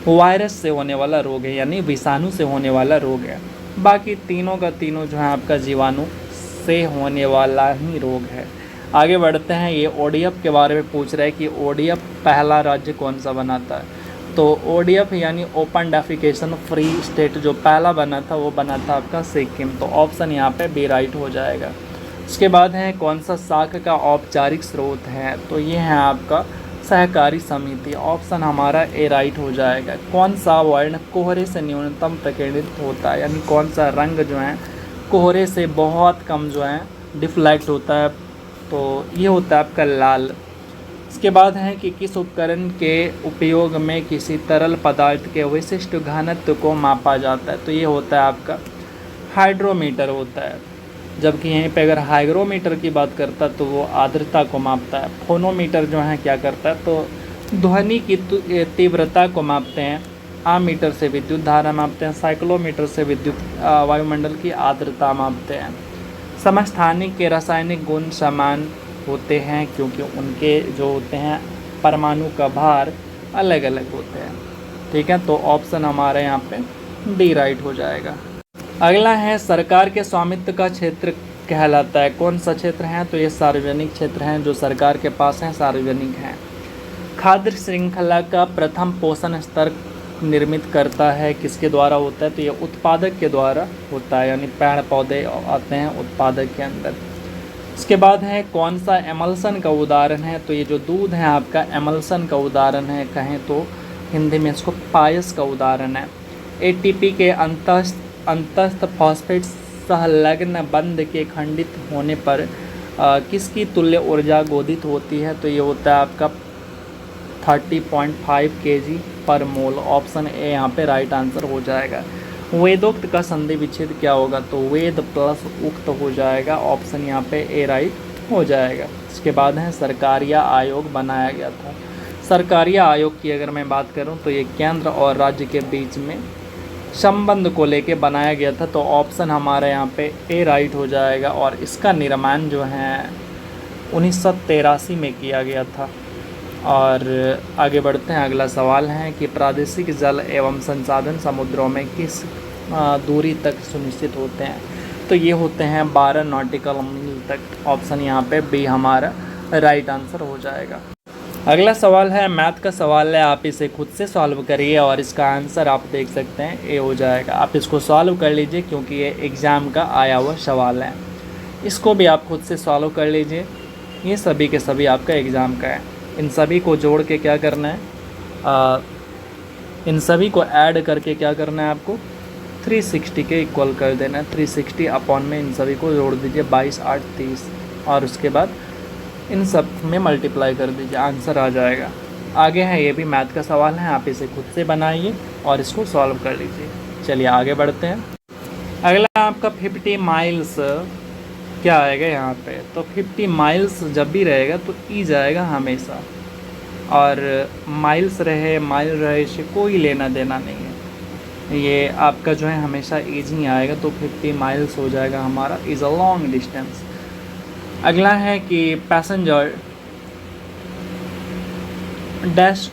वायरस से होने वाला रोग है, यानी विषाणु से होने वाला रोग है। बाकी तीनों का तीनों जो है आपका जीवाणु से होने वाला ही रोग है। आगे बढ़ते हैं, ये ओडीएफ के बारे में पूछ रहे हैं कि ओडीएफ पहला राज्य कौन सा बनाता है। तो ODF यानी ओपन डेफिकेशन फ्री स्टेट जो पहला बना था वो बना था आपका सिक्किम। तो ऑप्शन यहाँ पे बी राइट हो जाएगा। इसके बाद है कौन सा शाख का औपचारिक स्रोत है, तो ये है आपका सहकारी समिति। ऑप्शन हमारा ए राइट हो जाएगा। कौन सा वर्ण कोहरे से न्यूनतम प्रकीर्णित होता है, यानी कौन सा रंग जो है कोहरे से बहुत कम जो है डिफ्लेक्ट होता है, तो ये होता है आपका लाल। इसके बाद है कि किस उपकरण के उपयोग में किसी तरल पदार्थ के विशिष्ट घनत्व को मापा जाता है, तो ये होता है आपका हाइड्रोमीटर होता है। जबकि यहीं पे अगर हाइग्रोमीटर की बात करता है तो वो आर्द्रता को मापता है। फोनोमीटर जो है क्या करता है, तो ध्वनि की तीव्रता को मापते हैं। आमीटर से विद्युत धारा मापते हैं। साइक्लोमीटर से विद्युत वायुमंडल की आर्द्रता मापते हैं। समस्थानिक के रासायनिक गुण समान होते हैं क्योंकि उनके जो होते हैं परमाणु का भार अलग अलग होते हैं। ठीक है, तो ऑप्शन हमारे यहाँ पे डी राइट हो जाएगा। अगला है सरकार के स्वामित्व का क्षेत्र कहलाता है। कौन सा क्षेत्र है, तो ये सार्वजनिक क्षेत्र हैं जो सरकार के पास हैं, सार्वजनिक हैं। खाद्य श्रृंखला का प्रथम पोषण स्तर निर्मित करता है किसके द्वारा होता है, तो ये उत्पादक के द्वारा होता है, यानी पेड़ पौधे आते हैं उत्पादक के अंदर। इसके बाद है कौन सा एमल्सन का उदाहरण है, तो ये जो दूध है आपका एमल्सन का उदाहरण है, कहें तो हिंदी में इसको पायस का उदाहरण है। ATP के अंतस्थ फॉस्फेट संलग्न बंध के खंडित होने पर किसकी तुल्य ऊर्जा गोदित होती है, तो ये होता है आपका 30.5 kg पर मोल। ऑप्शन ए यहाँ पे राइट आंसर हो जाएगा। वेदोक्त का संधि विच्छेद क्या होगा, तो वेद प्लस उक्त हो जाएगा। ऑप्शन यहाँ पे ए राइट हो जाएगा। इसके बाद है सरकारिया आयोग बनाया गया था। सरकारिया आयोग की अगर मैं बात करूँ तो ये केंद्र और राज्य के बीच में संबंध को लेके बनाया गया था, तो ऑप्शन हमारे यहाँ पे ए राइट हो जाएगा। और इसका निर्माण जो है 1983 में किया गया था। और आगे बढ़ते हैं। अगला सवाल है कि प्रादेशिक जल एवं संसाधन समुद्रों में किस दूरी तक सुनिश्चित होते हैं, तो ये होते हैं 12 नॉटिकल मील तक। ऑप्शन यहाँ पे बी हमारा राइट आंसर हो जाएगा। अगला सवाल है मैथ का सवाल है, आप इसे खुद से सॉल्व करिए और इसका आंसर आप देख सकते हैं ए हो जाएगा। आप इसको सॉल्व कर लीजिए क्योंकि ये एग्ज़ाम का आया हुआ सवाल है। इसको भी आप खुद से सॉल्व कर लीजिए, ये सभी के सभी आपका एग्ज़ाम का है। इन सभी को जोड़ के क्या करना है, इन सभी को ऐड करके क्या करना है आपको 360 के इक्वल कर देना है। 360 अपॉन में इन सभी को जोड़ दीजिए 22 8 30 और उसके बाद इन सब में मल्टीप्लाई कर दीजिए, आंसर आ जाएगा। आगे है ये भी मैथ का सवाल है, आप इसे खुद से बनाइए और इसको सॉल्व कर लीजिए। चलिए आगे बढ़ते हैं। अगला आपका 50 माइल्स क्या आएगा यहाँ पे, तो 50 माइल्स जब भी रहेगा तो ई जाएगा हमेशा, और माइल्स रहे माइल रहे इससे कोई लेना देना नहीं है। ये आपका जो है हमेशा एज ही आएगा, तो 50 माइल्स हो जाएगा हमारा इज़ अ लॉन्ग डिस्टेंस। अगला है कि passenger dash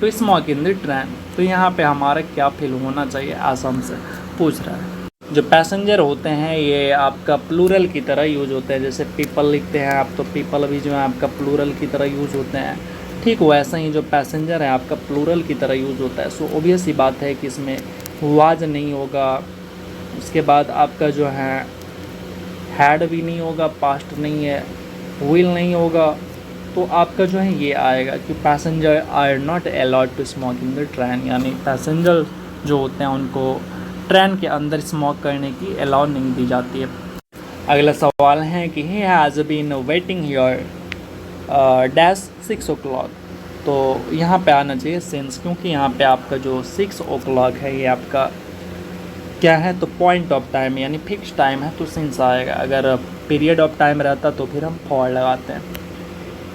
to smoke in the train, तो यहाँ पे हमारा क्या फील होना चाहिए, आसाम से पूछ रहा है। जो पैसेंजर होते हैं ये आपका प्लूरल की तरह यूज होते हैं, जैसे पीपल लिखते हैं आप तो पीपल भी जो है आपका प्लूरल की तरह यूज होते हैं। ठीक वैसा ही जो पैसेंजर है आपका प्लूरल की तरह यूज होता है। सो ऑब्वियस ही बात है कि इसमें वाज नहीं होगा, उसके बाद आपका जो है हैड भी नहीं होगा, पास्ट नहीं है, विल नहीं होगा, तो आपका जो है ये आएगा कि passenger are not allowed to smoke in the train, यानी पैसेंजर जो होते हैं उनको ट्रेन के अंदर स्मोक करने की अलाउ नहीं दी जाती है। अगला सवाल है कि he has been waiting here dash 6 o'clock, तो यहाँ पे आना चाहिए सिंस, क्योंकि यहाँ पे आपका जो 6 o'clock है ये आपका क्या है, तो पॉइंट ऑफ टाइम यानी फिक्स टाइम है, तो सिंस आएगा। अगर पीरियड ऑफ टाइम रहता तो फिर हम फॉर लगाते हैं।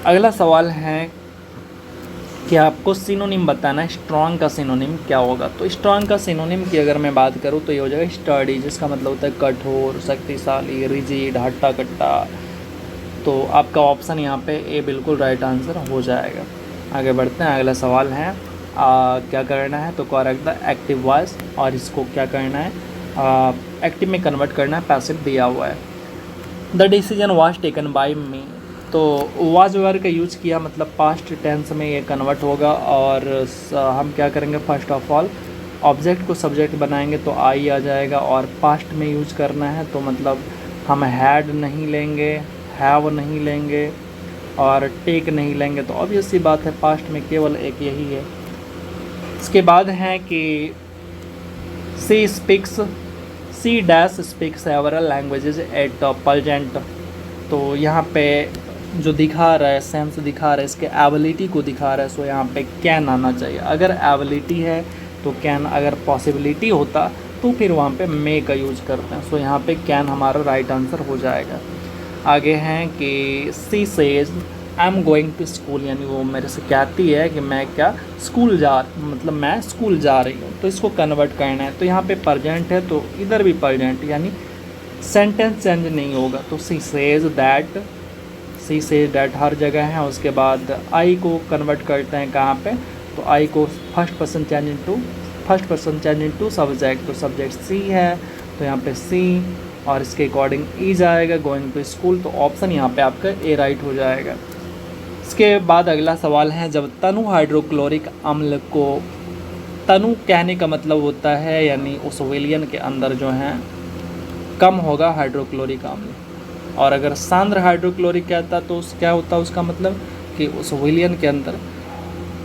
अगला सवाल है कि आपको सिनोनिम बताना है, स्ट्रॉन्ग का सिनोनिम क्या होगा। तो स्ट्रॉन्ग का सिनोनिम की अगर मैं बात करूँ तो ये हो जाएगा स्टर्डी, जिसका मतलब होता है कठोर, शक्तिशाली, रिजिड, हट्टा कट्टा। तो आपका ऑप्शन यहाँ पे ए बिल्कुल राइट आंसर हो जाएगा। आगे बढ़ते हैं। अगला सवाल है क्या करना है, तो करेक्ट द एक्टिव वॉइस, और इसको क्या करना है एक्टिव में कन्वर्ट करना है, पैसिव दिया हुआ है। The decision was taken by me, तो वाज वर का यूज़ किया, मतलब पास्ट टेंस में ये कन्वर्ट होगा। और हम क्या करेंगे, फर्स्ट ऑफ ऑल ऑब्जेक्ट को सब्जेक्ट बनाएंगे तो आई आ जाएगा। और पास्ट में यूज करना है तो मतलब हम हैड नहीं लेंगे, हैव नहीं लेंगे और टेक नहीं लेंगे। तो ऑब्वियस सी बात है, पास्ट में केवल एक यही है। इसके बाद है कि she speaks, she dash speaks several languages at present. तो यहाँ पे जो दिखा रहा है, सेंस दिखा रहा है, इसके एबिलिटी को दिखा रहा है। सो यहाँ पे कैन आना चाहिए। अगर एबिलिटी है तो कैन, अगर पॉसिबिलिटी होता तो फिर वहाँ पे मे का यूज करते हैं। सो यहाँ पे कैन हमारा राइट आंसर हो जाएगा। आगे हैं कि she says I am going to school, यानी वो मेरे से कहती है कि मैं क्या स्कूल मतलब मैं स्कूल जा रही हूँ। तो इसको कन्वर्ट करना है। तो यहाँ पे प्रेजेंट है तो इधर भी प्रेजेंट, यानी सेंटेंस चेंज नहीं होगा। तो she says that, she says that हर जगह है। उसके बाद आई को कन्वर्ट करते हैं कहाँ पे, तो आई को first person change into subject. तो सब्जेक्ट सी है तो यहाँ पे सी और इसके अकॉर्डिंग ई जाएगा, गोइंग टू स्कूल। तो ऑप्शन यहाँ पे आपका ए राइट हो जाएगा। इसके बाद अगला सवाल है, जब तनु हाइड्रोक्लोरिक अम्ल को, तनु कहने का मतलब होता है यानी उस विलयन के अंदर जो है कम होगा हाइड्रोक्लोरिक अम्ल, और अगर सांद्र हाइड्रोक्लोरिक कहता तो क्या होता है उसका मतलब कि उस विलयन के अंदर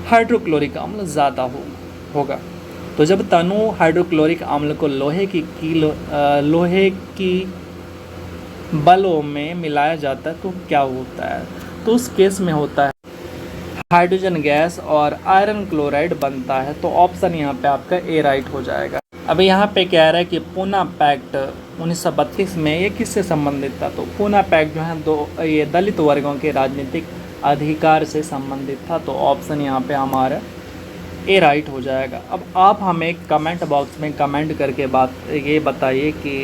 हाइड्रोक्लोरिक अम्ल ज़्यादा होगा। तो जब तनु हाइड्रोक्लोरिक अम्ल को लोहे की बलों में मिलाया जाता है तो क्या होता है, तो उस केस में होता है हाइड्रोजन गैस और आयरन क्लोराइड बनता है। तो ऑप्शन यहाँ पे आपका ए राइट हो जाएगा। अब यहाँ पे कह रहा है कि पूना पैक्ट 1932 में ये किससे संबंधित था, तो पूना पैक्ट जो है ये दलित वर्गों के राजनीतिक अधिकार से संबंधित था। तो ऑप्शन यहाँ पे हमारा ए राइट हो जाएगा। अब आप हमें कमेंट बॉक्स में कमेंट करके ये बताइए कि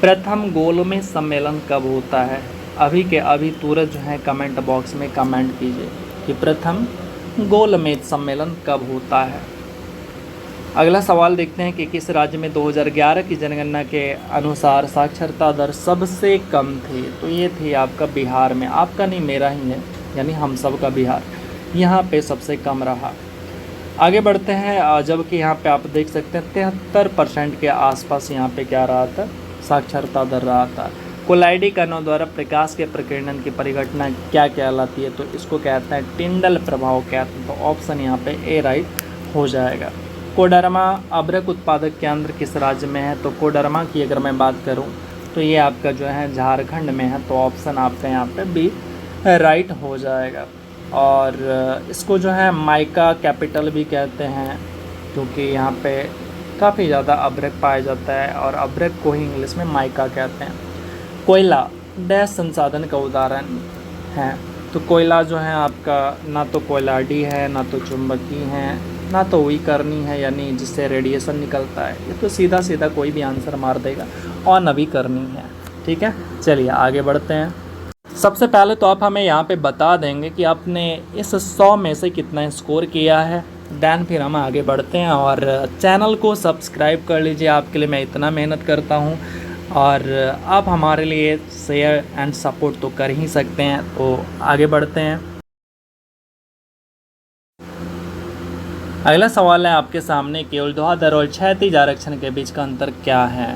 प्रथम गोलमेज सम्मेलन कब होता है। अभी के अभी तुरंत जो है कमेंट बॉक्स में कमेंट कीजिए कि प्रथम गोलमेज सम्मेलन कब होता है। अगला सवाल देखते हैं कि किस राज्य में 2011 की जनगणना के अनुसार साक्षरता दर सबसे कम थी। तो ये थी आपका बिहार में, आपका नहीं मेरा ही है, यानी हम सब का बिहार यहाँ पे सबसे कम रहा। आगे बढ़ते हैं, जबकि यहाँ पे आप देख सकते हैं 73% के आसपास यहाँ पे क्या रहा था, साक्षरता दर रहा था। कोलाइडी कणों द्वारा प्रकाश के प्रकीर्णन की परिघटना क्या कहलाती है, तो इसको कहते हैं टिंडल प्रभाव कहते हैं। तो ऑप्शन यहाँ पे ए राइट हो जाएगा। कोडरमा अभ्रक उत्पादक केंद्र किस राज्य में है, तो कोडरमा की अगर मैं बात करूँ तो ये आपका जो है झारखंड में है। तो ऑप्शन आपका यहाँ पे बी राइट हो जाएगा। और इसको जो है माइका कैपिटल भी कहते हैं क्योंकि यहाँ पे काफ़ी ज़्यादा अभ्रक पाया जाता है और अभ्रक को ही इंग्लिश में माइका कहते हैं। कोयला डैश संसाधन का उदाहरण है, तो कोयला जो है आपका ना तो कोयलाडी है, ना तो चुंबकीय है, ना तो विकर्णी है यानी जिससे रेडिएशन निकलता है। ये तो सीधा सीधा कोई भी आंसर मार देगा, और नवीकरणीय है। ठीक है, चलिए आगे बढ़ते हैं। सबसे पहले तो आप हमें यहाँ पे बता देंगे कि आपने इस 100 में से कितना स्कोर किया है, देन फिर हम आगे बढ़ते हैं। और चैनल को सब्सक्राइब कर लीजिए, आपके लिए मैं इतना मेहनत करता हूँ और आप हमारे लिए शेयर एंड सपोर्ट तो कर ही सकते हैं। तो आगे बढ़ते हैं। अगला सवाल है आपके सामने कि ऊर्ध्वाधर और क्षैतिज आरक्षण के बीच का अंतर क्या है।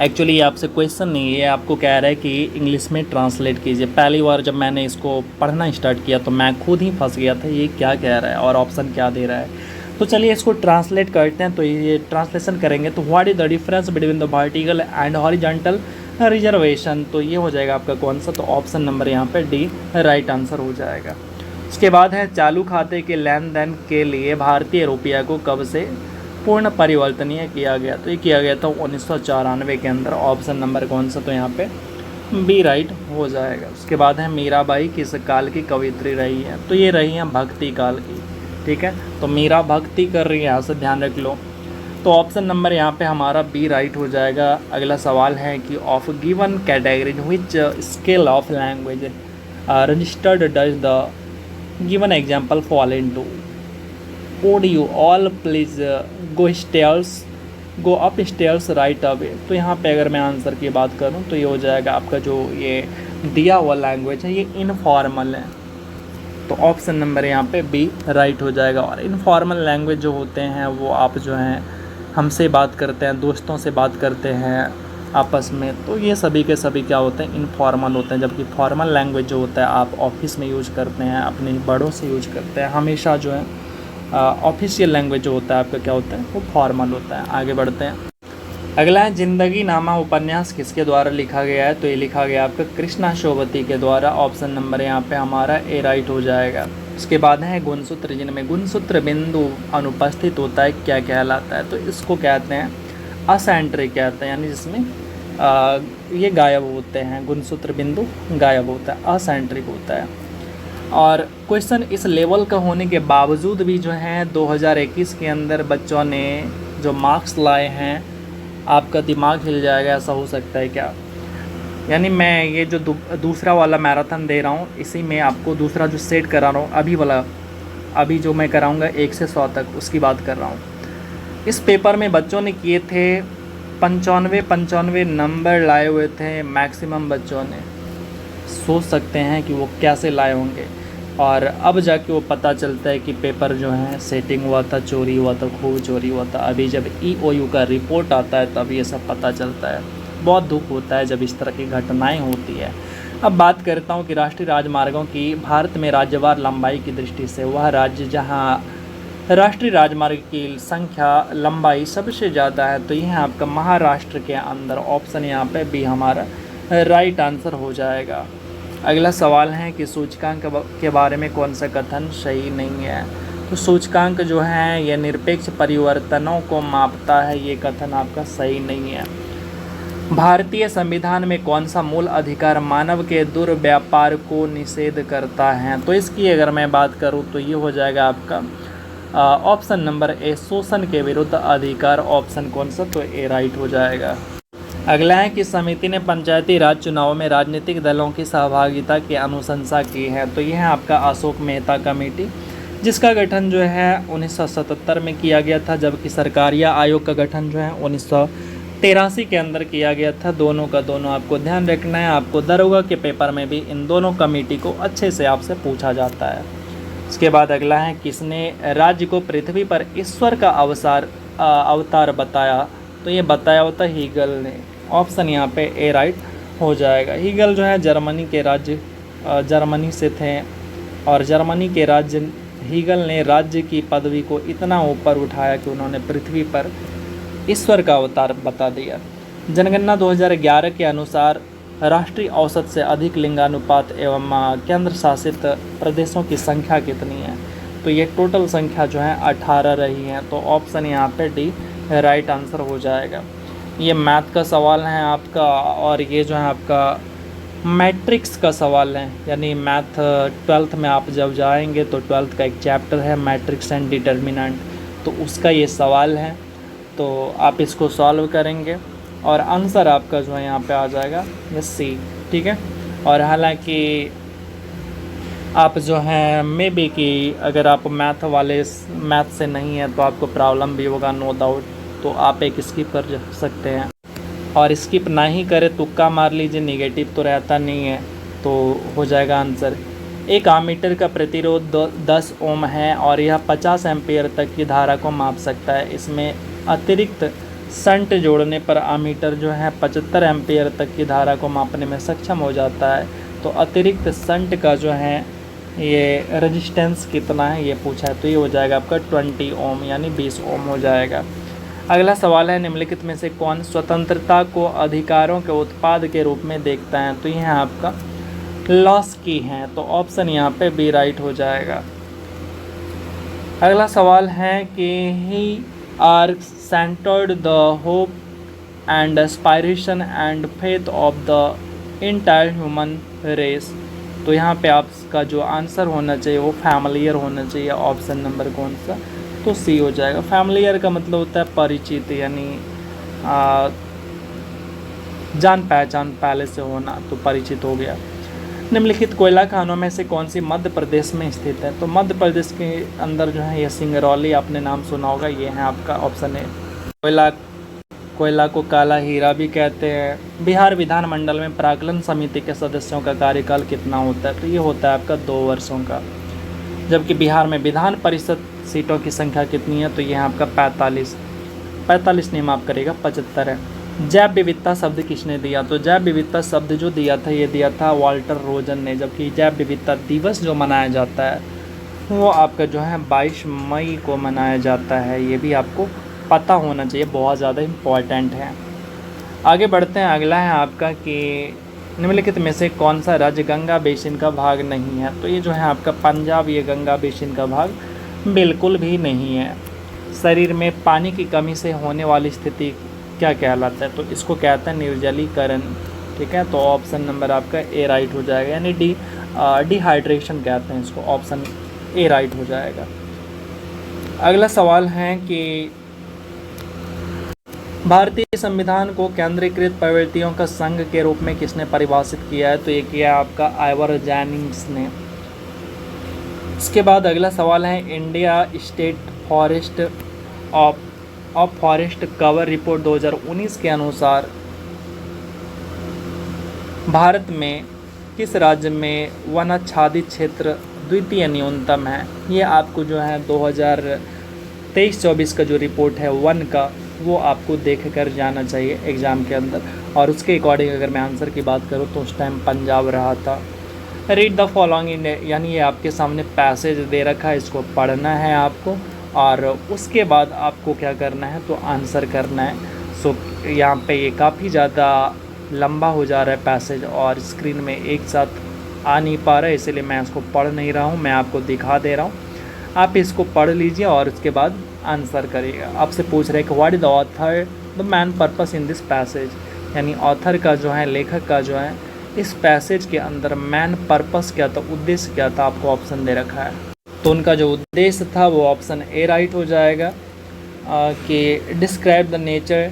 एक्चुअली ये आपसे क्वेश्चन नहीं है, आपको कह रहा है कि इंग्लिश में ट्रांसलेट कीजिए। पहली बार जब मैंने इसको पढ़ना स्टार्ट किया तो मैं खुद ही फंस गया था, ये क्या कह रहा है और ऑप्शन क्या दे रहा है। तो चलिए इसको ट्रांसलेट करते हैं। तो ये ट्रांसलेशन करेंगे तो what is the difference between the vertical and horizontal reservation, तो ये हो जाएगा आपका कौन सा, तो ऑप्शन नंबर यहाँ पे डी राइट आंसर हो जाएगा। उसके बाद है चालू खाते के लेन देन के लिए भारतीय रुपया को कब से पूर्ण परिवर्तनीय किया गया, तो ये किया गया था 1994 के अंदर। ऑप्शन नंबर कौन सा, तो यहाँ पे बी राइट हो जाएगा। उसके बाद है मीराबाई किस काल की कवित्री रही है, तो ये रही हैं भक्ति काल की। ठीक है, तो मीरा भक्ति कर रही है, यहाँ से ध्यान रख लो। तो ऑप्शन नंबर यहाँ पे हमारा बी राइट हो जाएगा। अगला सवाल है कि of given category which scale of language registered does the given example fall into. Would you all please go up stairs right away। तो यहाँ पे अगर मैं आंसर की बात करूँ तो ये हो जाएगा आपका जो ये दिया हुआ लैंग्वेज है ये इनफॉर्मल है, तो ऑप्शन नंबर यहाँ पे बी राइट हो जाएगा। और इनफॉर्मल लैंग्वेज जो होते हैं वो आप जो हैं हमसे बात करते हैं, दोस्तों से बात करते हैं आपस में, तो ये सभी के सभी क्या होते हैं, इनफॉर्मल होते हैं। जबकि फॉर्मल लैंग्वेज जो होता है आप ऑफिस में यूज करते हैं, अपने बड़ों से यूज करते हैं, हमेशा जो है ऑफिशियल लैंग्वेज जो होता है आपका क्या होता है, वो फॉर्मल होता है। आगे बढ़ते हैं। अगला है जिंदगी नामा उपन्यास किसके द्वारा लिखा गया है, तो ये लिखा गया आपका कृष्णा शोभती के द्वारा। ऑप्शन नंबर यहाँ पे हमारा ए राइट हो जाएगा। उसके बाद है गुणसूत्र, जिनमें गुणसूत्र बिंदु अनुपस्थित होता है क्या कहलाता है, तो इसको कहते हैं असेंट्रिक कहते हैं, यानी जिसमें ये गायब होते हैं, गुणसूत्र बिंदु गायब होता है, असेंट्रिक होता है। और क्वेश्चन इस लेवल का होने के बावजूद भी जो है 2021 के अंदर बच्चों ने जो मार्क्स लाए हैं, आपका दिमाग हिल जाएगा, ऐसा हो सकता है क्या। यानी मैं ये जो दूसरा वाला मैराथन दे रहा हूँ, इसी में आपको दूसरा जो सेट करा रहा हूँ अभी वाला, अभी जो मैं कराऊँगा 1 से 100 तक, उसकी बात कर रहा हूँ। इस पेपर में बच्चों ने किए थे 95 नंबर लाए हुए थे मैक्सिमम बच्चों ने। सोच सकते हैं कि वो कैसे लाए होंगे। और अब जाके वो पता चलता है कि पेपर जो है सेटिंग हुआ था, चोरी हुआ था, खूब चोरी हुआ था। अभी जब EOU का रिपोर्ट आता है तब ये सब पता चलता है। बहुत दुख होता है जब इस तरह की घटनाएं होती है। अब बात करता हूँ कि राष्ट्रीय राजमार्गों की भारत में राज्यवार लंबाई की दृष्टि से वह राज्य जहाँ राष्ट्रीय राजमार्ग की संख्या लंबाई सबसे ज़्यादा है, तो यह आपका महाराष्ट्र के अंदर। ऑप्शन यहाँ पे बी हमारा राइट आंसर हो जाएगा। अगला सवाल है कि सूचकांक के बारे में कौन सा कथन सही नहीं है, तो सूचकांक जो है ये निरपेक्ष परिवर्तनों को मापता है, ये कथन आपका सही नहीं है। भारतीय संविधान में कौन सा मूल अधिकार मानव के दुर्व्यापार को निषेध करता है, तो इसकी अगर मैं बात करूँ तो ये हो जाएगा आपका ऑप्शन नंबर ए शोषण के विरुद्ध अधिकार। ऑप्शन कौन सा, तो ए राइट हो जाएगा। अगला है कि समिति ने पंचायती राज चुनाव में राजनीतिक दलों की सहभागिता की अनुशंसा की है, तो यह है आपका अशोक मेहता कमेटी, जिसका गठन जो है 1977 में किया गया था, जबकि सरकारिया आयोग का गठन जो है 1983 के अंदर किया गया था। दोनों का दोनों आपको ध्यान रखना है। आपको दरोगा के पेपर में भी इन दोनों कमेटी को अच्छे से आपसे पूछा जाता है। उसके बाद अगला है किसने राज्य को पृथ्वी पर ईश्वर का अवतार बताया, तो ये बताया होता हीगल ने। ऑप्शन यहाँ पे ए राइट हो जाएगा। हीगल जो है जर्मनी से थे, और जर्मनी के राज्य हीगल ने राज्य की पदवी को इतना ऊपर उठाया कि उन्होंने पृथ्वी पर ईश्वर का अवतार बता दिया। जनगणना 2011 के अनुसार राष्ट्रीय औसत से अधिक लिंगानुपात एवं केंद्र शासित प्रदेशों की संख्या कितनी है, तो ये टोटल संख्या जो है 18 रही है, तो ऑप्शन यहाँ पे डी राइट आंसर हो जाएगा। ये मैथ का सवाल है आपका, और ये जो है आपका मैट्रिक्स का सवाल है, यानी मैथ 12th में आप जब जाएंगे तो 12th का एक चैप्टर है मैट्रिक्स एंड डिटर्मिनेंट, तो उसका ये सवाल है, तो आप इसको सॉल्व करेंगे और आंसर आपका जो है यहाँ पे आ जाएगा ये सी, ठीक है। और हालांकि आप जो हैं मे बी कि अगर आप मैथ से नहीं है तो आपको प्रॉब्लम भी होगा, नो डाउट, तो आप एक स्किप कर सकते हैं। और स्किप ना ही करें, तुक्का मार लीजिए, निगेटिव तो रहता नहीं है, तो हो जाएगा आंसर। एक आमीटर का प्रतिरोध 10 ओम है और यह 50 एम्पियर तक की धारा को माप सकता है। इसमें अतिरिक्त शंट जोड़ने पर आमीटर जो है 75 एम्पियर तक की धारा को मापने में सक्षम हो जाता है। तो अतिरिक्त शंट का जो है ये रेजिस्टेंस कितना है ये पूछा है, तो ये हो जाएगा आपका 20 ओम, यानी 20 ओम हो जाएगा। अगला सवाल है निम्नलिखित में से कौन स्वतंत्रता को अधिकारों के उत्पाद के रूप में देखता है, तो यह आपका लॉस की है, तो ऑप्शन यहाँ पे बी राइट हो जाएगा। अगला सवाल है कि he are centred the hope and aspiration and faith of the entire human race, तो यहाँ पे आपका जो आंसर होना चाहिए वो फैमिलियर होना चाहिए। ऑप्शन नंबर कौन सा, तो सी हो जाएगा। फैमिलियर का मतलब होता है परिचित, यानी जान पहचान पहले से होना, तो परिचित हो गया। निम्नलिखित कोयला खानों में से कौन सी मध्य प्रदेश में स्थित है, तो मध्य प्रदेश के अंदर जो है ये सिंगरौली, आपने नाम सुना होगा, ये है आपका ऑप्शन है। कोयला को काला हीरा भी कहते हैं। बिहार विधानमंडल में प्राक्कलन समिति के सदस्यों का कार्यकाल कितना होता है? तो ये होता है आपका 2 वर्षों का। जबकि बिहार में विधान परिषद सीटों की संख्या कितनी है? तो ये आपका 45 नहीं माफ़ करेगा 75 है। जैव विविधता शब्द किसने दिया? तो जैव विविधता शब्द जो दिया था ये दिया था वाल्टर रोजन ने। जबकि जैव विविधता दिवस जो मनाया जाता है वो आपका जो है 22 मई को मनाया जाता है। ये भी आपको पता होना चाहिए, बहुत ज़्यादा इम्पॉर्टेंट है। आगे बढ़ते हैं। अगला है आपका कि निम्नलिखित में से कौन सा राज्य गंगा बेसिन का भाग नहीं है? तो ये जो है आपका पंजाब, ये गंगा बेसिन का भाग बिल्कुल भी नहीं है। शरीर में पानी की कमी से होने वाली स्थिति क्या कहलाता है? तो इसको कहते हैं निर्जलीकरण। ठीक है, तो ऑप्शन नंबर आपका ए राइट हो जाएगा, यानी डिहाइड्रेशन कहते हैं इसको। ऑप्शन ए राइट हो जाएगा। अगला सवाल है कि भारतीय संविधान को केंद्रीकृत प्रवृत्तियों का संघ के रूप में किसने परिभाषित किया है? तो ये किया आपका आइवर जेनिंग्स ने। इसके बाद अगला सवाल है India state forest of forest cover report 2019 के अनुसार भारत में किस राज्य में वनाच्छादित क्षेत्र द्वितीय न्यूनतम है? ये आपको जो है 2023-24 का जो रिपोर्ट है वन का, वो आपको देख कर जाना चाहिए एग्ज़ाम के अंदर। और उसके अकॉर्डिंग अगर मैं आंसर की बात करूँ तो उस टाइम पंजाब रहा था। रीड द फॉलोइंग, यानी ये आपके सामने पैसेज दे रखा है, इसको पढ़ना है आपको और उसके बाद आपको क्या करना है तो आंसर करना है। सो यहाँ पे ये काफ़ी ज़्यादा लंबा हो जा रहा है पैसेज और स्क्रीन में एक साथ आ नहीं पा रहा है, इसलिए मैं इसको पढ़ नहीं रहा हूँ, मैं आपको दिखा दे रहा हूँ। आप इसको पढ़ लीजिए और उसके बाद आंसर करिएगा। आपसे पूछ रहे हैं कि what is the author the man purpose in this passage, यानी ऑथर का जो है, लेखक का जो है इस पैसेज के अंदर मैन पर्पस क्या था, उद्देश्य क्या था, आपको ऑप्शन दे रखा है। तो उनका जो उद्देश्य था वो ऑप्शन ए राइट हो जाएगा कि describe the nature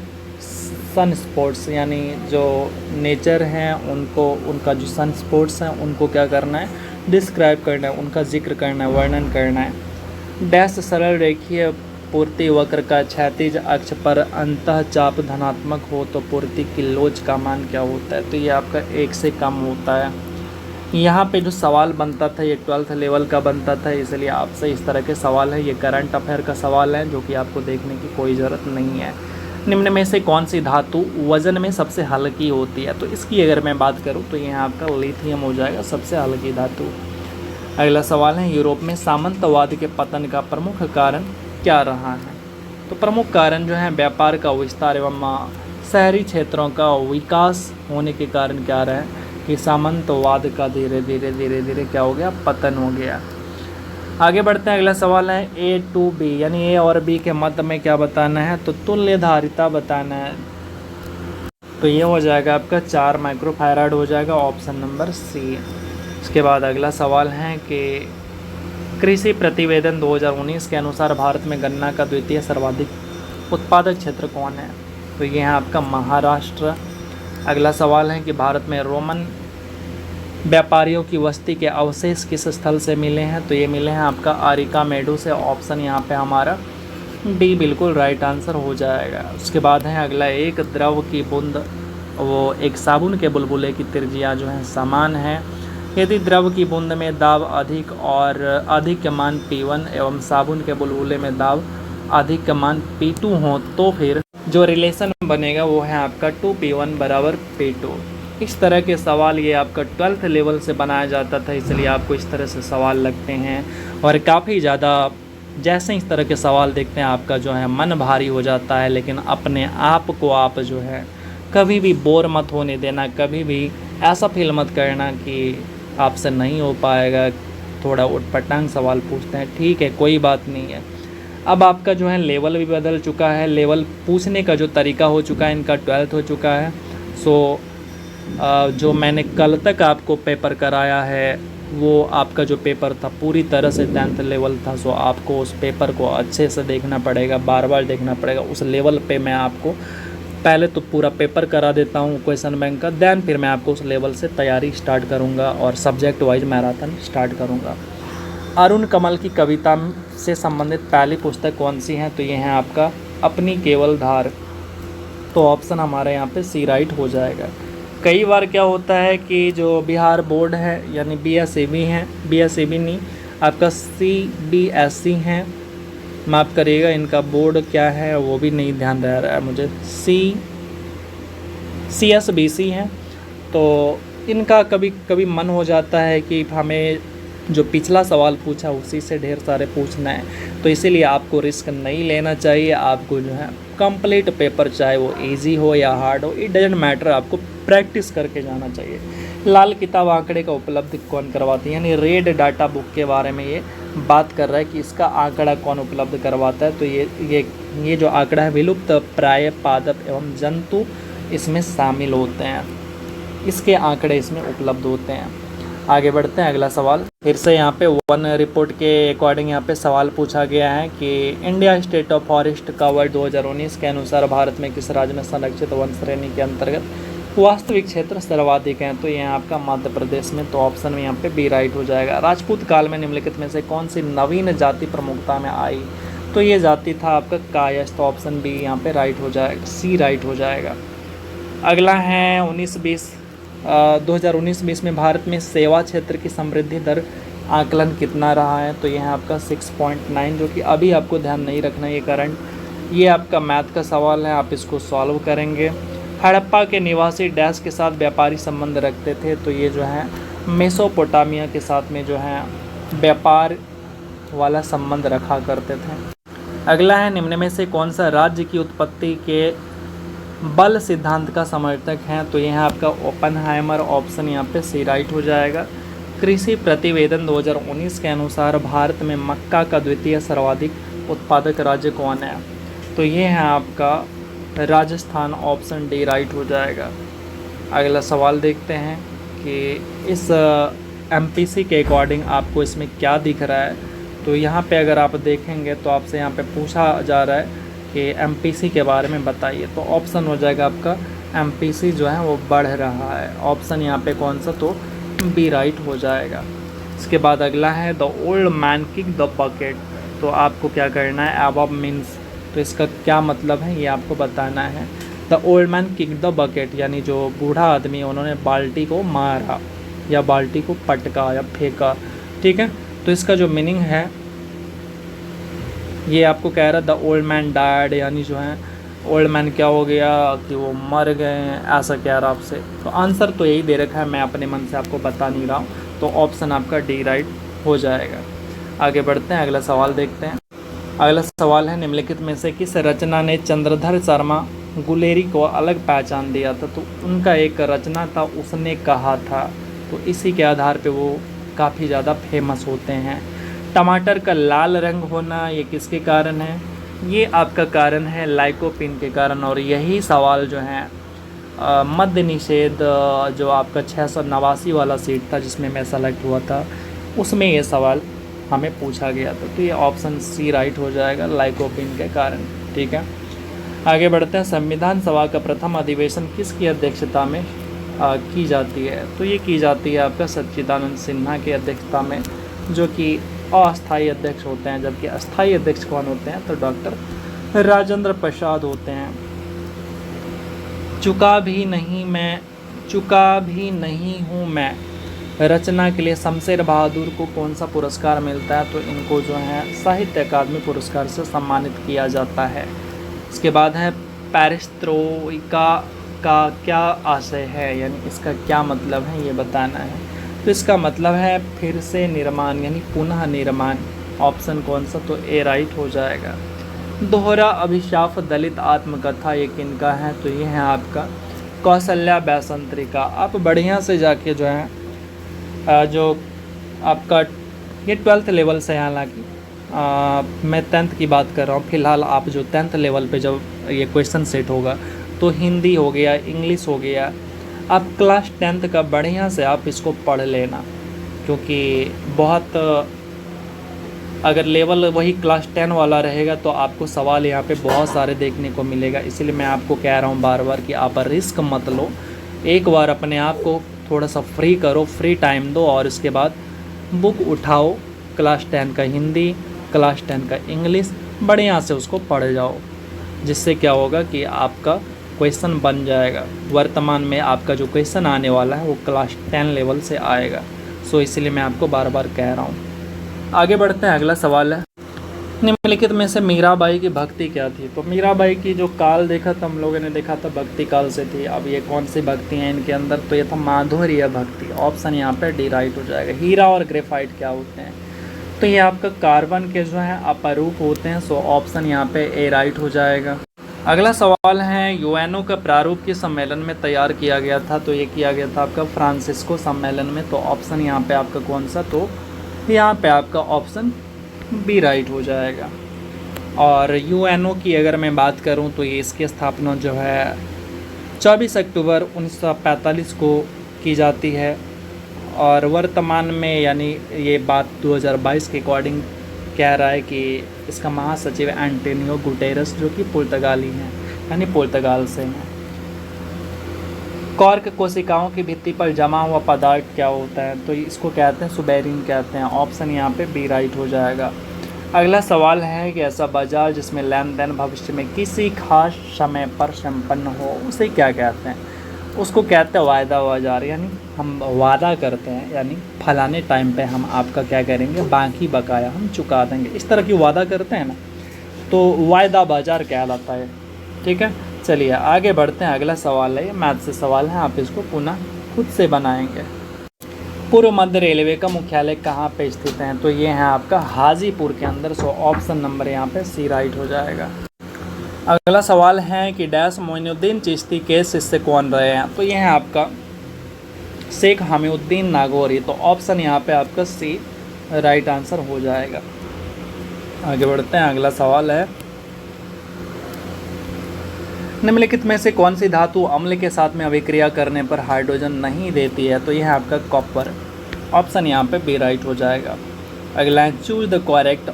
sun sports, यानी जो नेचर हैं उनको, उनका जो सन स्पोर्ट्स हैं उनको क्या करना है, डिस्क्राइब करना है, उनका जिक्र करना है, वर्णन करना है। डैश सरल रेखीय पूर्ति वक्र का क्षैतिज अक्ष पर अंतः चाप धनात्मक हो तो पूर्ति की लोच का मान क्या होता है? तो ये आपका 1 से कम होता है। यहाँ पे जो सवाल बनता था ये 12th लेवल का बनता था, इसलिए आपसे इस तरह के सवाल है। ये करंट अफेयर का सवाल है जो कि आपको देखने की कोई ज़रूरत नहीं है। निम्न में से कौन सी धातु वजन में सबसे हल्की होती है? तो इसकी अगर मैं बात करूँ तो यहाँ आपका लिथियम हो जाएगा सबसे हल्की धातु। अगला सवाल है यूरोप में सामंतवाद के पतन का प्रमुख कारण क्या रहा है? तो प्रमुख कारण जो है व्यापार का विस्तार एवं शहरी क्षेत्रों का विकास होने के कारण क्या रहा है कि सामंतवाद का धीरे धीरे क्या हो गया, पतन हो गया। आगे बढ़ते हैं। अगला सवाल है ए टू बी, यानी ए और बी के मध्य में क्या बताना है? तो तुल्यधारिता बताना है। तो ये हो जाएगा आपका 4 माइक्रोफैराड हो जाएगा, ऑप्शन नंबर सी। इसके बाद अगला सवाल है कि कृषि प्रतिवेदन 2019 के अनुसार भारत में गन्ना का द्वितीय सर्वाधिक उत्पादक क्षेत्र कौन है? तो ये है आपका महाराष्ट्र। अगला सवाल है कि भारत में रोमन व्यापारियों की बस्ती के अवशेष किस स्थल से मिले हैं? तो ये मिले हैं आपका आरिका मेडू से। ऑप्शन यहाँ पे हमारा डी बिल्कुल राइट आंसर हो जाएगा। उसके बाद है अगला, एक द्रव की बूंद वो एक साबुन के बुलबुले की त्रिज्या जो है समान है। यदि द्रव की बूंद में दाब अधिक और अधिक के मान P1 एवं साबुन के बुलबुले में दाब अधिक के मान P2 हो तो फिर जो रिलेशन बनेगा वो है आपका 2P1 बराबर P2। इस तरह के सवाल ये आपका 12th लेवल से बनाया जाता था, इसलिए आपको इस तरह से सवाल लगते हैं। और काफ़ी ज़्यादा जैसे इस तरह के सवाल देखते हैं आपका जो है मन भारी हो जाता है। लेकिन अपने आप को आप जो है कभी भी बोर मत होने देना, कभी भी ऐसा फील मत करना कि आपसे नहीं हो पाएगा। थोड़ा उटपटांग सवाल पूछते हैं, ठीक है, कोई बात नहीं है। अब आपका जो है लेवल भी बदल चुका है, लेवल पूछने का जो तरीका हो चुका है, इनका 12th हो चुका है। सो जो मैंने कल तक आपको पेपर कराया है वो आपका जो पेपर था पूरी तरह से 10th लेवल था। सो आपको उस पेपर को अच्छे से देखना पड़ेगा, बार बार देखना पड़ेगा। उस लेवल पे मैं आपको पहले तो पूरा पेपर करा देता हूँ क्वेश्चन बैंक का, देन फिर मैं आपको उस लेवल से तैयारी स्टार्ट करूँगा और सब्जेक्ट वाइज मैराथन स्टार्ट करूँगा। अरुण कमल की कविता से संबंधित पहली पुस्तक कौन सी है? तो ये है आपका अपनी केवल धार। तो ऑप्शन हमारा यहाँ पे सी राइट हो जाएगा। कई बार क्या होता है कि जो बिहार बोर्ड है यानी BSAB हैं, BSAB नहीं आपका CBSE हैं, माफ़ करिएगा इनका बोर्ड क्या है वो भी नहीं ध्यान रह रहा है मुझे, CSBC हैं। तो इनका कभी कभी मन हो जाता है कि हमें जो पिछला सवाल पूछा उसी से ढेर सारे पूछना है, तो इसीलिए आपको रिस्क नहीं लेना चाहिए। आपको जो है कंप्लीट पेपर, चाहे वो इजी हो या हार्ड हो, इट डजेंट मैटर, आपको प्रैक्टिस करके जाना चाहिए। लाल किताब आंकड़े का उपलब्ध कौन करवाती है, यानी रेड डाटा बुक के बारे में ये बात कर रहा है कि इसका आंकड़ा कौन उपलब्ध करवाता है। तो ये जो आंकड़ा है विलुप्त प्राय पादप एवं जंतु इसमें शामिल होते हैं, इसके आंकड़े इसमें उपलब्ध होते हैं। आगे बढ़ते हैं, अगला सवाल फिर से यहाँ पे वन रिपोर्ट के अकॉर्डिंग यहाँ पे सवाल पूछा गया है कि India state of forest cover 2019 के अनुसार भारत में किस राज्य में संरक्षित वन श्रेणी के अंतर्गत वास्तविक क्षेत्र सर्वाधिक हैं। तो ये आपका मध्य प्रदेश में, तो ऑप्शन में यहाँ पे बी राइट हो जाएगा। राजपूत काल में निम्नलिखित में से कौन सी नवीन जाति प्रमुखता में आई, तो ये जाति था आपका कायस्थ, तो ऑप्शन बी यहाँ पे राइट हो जाएगा, सी राइट हो जाएगा। अगला है 2019-20 में भारत में सेवा क्षेत्र की समृद्धि दर आकलन कितना रहा है, तो यह आपका 6.9, जो कि अभी आपको ध्यान नहीं रखना, ये करंट, ये आपका मैथ का सवाल है, आप इसको सॉल्व करेंगे। हड़प्पा के निवासी डैश के साथ व्यापारी संबंध रखते थे, तो ये जो है मेसोपोटामिया के साथ में जो है व्यापार वाला संबंध रखा करते थे। अगला है निम्न में से कौन सा राज्य की उत्पत्ति के बल सिद्धांत का समर्थक है, तो यह आपका ओपनहाइमर, ऑप्शन यहाँ पे सी राइट हो जाएगा। कृषि प्रतिवेदन 2019 के अनुसार भारत में मक्का का द्वितीय सर्वाधिक उत्पादक राज्य कौन है, तो ये है आपका राजस्थान, ऑप्शन डी राइट हो जाएगा। अगला सवाल देखते हैं कि इस MPC के अकॉर्डिंग आपको इसमें क्या दिख रहा है। तो यहाँ पे अगर आप देखेंगे तो आपसे यहाँ पे पूछा जा रहा है कि MPC के बारे में बताइए, तो ऑप्शन हो जाएगा आपका MPC जो है वो बढ़ रहा है, ऑप्शन यहाँ पे कौन सा, तो बी राइट हो जाएगा। इसके बाद अगला है the old man kick the bucket, तो आपको क्या करना है, अबव मीन्स, तो इसका क्या मतलब है ये आपको बताना है। The old man kick the bucket, यानी जो बूढ़ा आदमी उन्होंने बाल्टी को मारा या बाल्टी को पटका या फेंका, ठीक है। तो इसका जो मीनिंग है ये आपको कह रहा है द ओल्ड मैन डायड, यानी जो है ओल्ड मैन क्या हो गया कि वो मर गए हैं, ऐसा कह रहा आपसे। तो आंसर तो यही दे रखा है, मैं अपने मन से आपको बता नहीं रहा हूँ, तो ऑप्शन आपका डी राइट हो जाएगा। आगे बढ़ते हैं, अगला सवाल देखते हैं। अगला सवाल है निम्नलिखित में से किस रचना ने चंद्रधर शर्मा गुलेरी को अलग पहचान दिया था, तो उनका एक रचना था उसने कहा था, तो इसी के आधार पे वो काफ़ी ज़्यादा फेमस होते हैं। टमाटर का लाल रंग होना ये किसके कारण है, ये आपका कारण है लाइकोपिन के कारण, और यही सवाल जो है मद्य निषेध जो आपका 689 वाला सीट था जिसमें मैं सेलेक्ट हुआ था, उसमें ये सवाल हमें पूछा गया था, तो ये ऑप्शन सी राइट हो जाएगा, लाइकोपिन के कारण, ठीक है। आगे बढ़ते हैं, संविधान सभा का प्रथम अधिवेशन किसकी अध्यक्षता में की जाती है, तो ये की जाती है आपका सच्चिदानंद सिन्हा की अध्यक्षता में, जो कि अस्थायी अध्यक्ष होते हैं, जबकि अस्थायी अध्यक्ष कौन होते हैं, तो डॉक्टर राजेंद्र प्रसाद होते हैं। चुका भी नहीं हूँ मैं रचना के लिए शमशेर बहादुर को कौन सा पुरस्कार मिलता है, तो इनको जो है साहित्य अकादमी पुरस्कार से सम्मानित किया जाता है। इसके बाद है पेरेस्ट्रोइका का क्या आशय है, यानी इसका क्या मतलब है ये बताना है, तो इसका मतलब है फिर से निर्माण, यानी पुनः निर्माण, ऑप्शन कौन सा, तो ए राइट हो जाएगा। दोहरा अभिशाप दलित आत्मकथा ये किनका है, तो ये है आपका कौशल्या बैसंत्री का। आप बढ़िया से जाके जो है जो आपका ये 12th लेवल से, हालांकि मैं 10th की बात कर रहा हूँ फ़िलहाल, आप जो 10th लेवल पे जब ये क्वेश्चन सेट होगा तो हिंदी हो गया, इंग्लिश हो गया, आप क्लास 10th का बढ़िया से आप इसको पढ़ लेना, क्योंकि बहुत अगर लेवल वही क्लास 10 वाला रहेगा तो आपको सवाल यहाँ पे बहुत सारे देखने को मिलेगा। इसलिए मैं आपको कह रहा हूँ बार बार कि आप रिस्क मत लो, एक बार अपने आप को थोड़ा सा फ्री करो, फ्री टाइम दो, और इसके बाद बुक उठाओ, क्लास 10 का हिंदी, क्लास 10 का इंग्लिश, बढ़िया से उसको पढ़ जाओ, जिससे क्या होगा कि आपका क्वेश्चन बन जाएगा। वर्तमान में आपका जो क्वेश्चन आने वाला है वो क्लास 10 लेवल से आएगा। सो इसलिए मैं आपको बार बार कह रहा हूँ। आगे बढ़ते हैं, अगला सवाल है निम्नलिखित में से मीराबाई की भक्ति क्या थी। तो मीराबाई की जो काल देखा था हम लोगों ने, देखा था भक्ति काल से थी। अब ये कौन सी भक्ति है इनके अंदर, तो ये था माधुर्य भक्ति। ऑप्शन यहाँ पे डी राइट हो जाएगा। हीरा और ग्रेफाइट क्या होते हैं, तो ये आपका कार्बन के जो है अपरूप होते हैं। सो ऑप्शन यहाँ पे ए राइट हो जाएगा। अगला सवाल है यूएनओ का प्रारूप किस सम्मेलन में तैयार किया गया था, तो ये किया गया था आपका फ्रांसिस्को सम्मेलन में। तो ऑप्शन यहाँ पे आपका कौन सा, तो यहाँ पे आपका ऑप्शन बी राइट हो जाएगा। और यूएनओ की अगर मैं बात करूं तो ये इसकी स्थापना जो है 24 अक्टूबर 1945 को की जाती है। और वर्तमान में यानी ये बात 2022 के अकॉर्डिंग कह रहा है कि इसका महासचिव एंटोनियो गुटेरस जो कि पुर्तगाली हैं, यानी पुर्तगाल से हैं। कॉर्क कोशिकाओं की भित्ति पर जमा हुआ पदार्थ क्या होता है, तो इसको कहते हैं सुबेरिन कहते हैं। ऑप्शन यहाँ पे बी राइट हो जाएगा। अगला सवाल है कि ऐसा बाजार जिसमें लेन देन भविष्य में किसी खास समय पर संपन्न हो उसे क्या कहते हैं, उसको कहते हैं वायदा बाजार। यानी हम वादा करते हैं, यानी फलाने टाइम पे हम आपका क्या करेंगे, बाकी बकाया हम चुका देंगे, इस तरह की वादा करते हैं ना, तो वायदा बाजार कहलाता है। ठीक है, चलिए आगे बढ़ते हैं। अगला सवाल है, ये मैथ से सवाल है, आप इसको पुनः खुद से बनाएंगे। पूर्व मध्य रेलवे का मुख्यालय कहाँ पे स्थित है, तो ये है आपका हाजीपुर के अंदर। सो ऑप्शन नंबर यहाँ पे सी राइट हो जाएगा। अगला सवाल है कि डैश मोइनुद्दीन चिश्ती के शिष्य कौन रहे हैं, तो ये है आपका शेख हमीउद्दीन नागौरी। तो ऑप्शन यहाँ पे आपका सी राइट आंसर हो जाएगा। आगे बढ़ते हैं, अगला सवाल है निम्नलिखित में से कौन सी धातु अम्ल के साथ में अभिक्रिया करने पर हाइड्रोजन नहीं देती है, तो यह है आपका कॉपर। ऑप्शन यहाँ पे बी राइट हो जाएगा। अगला है choose the correct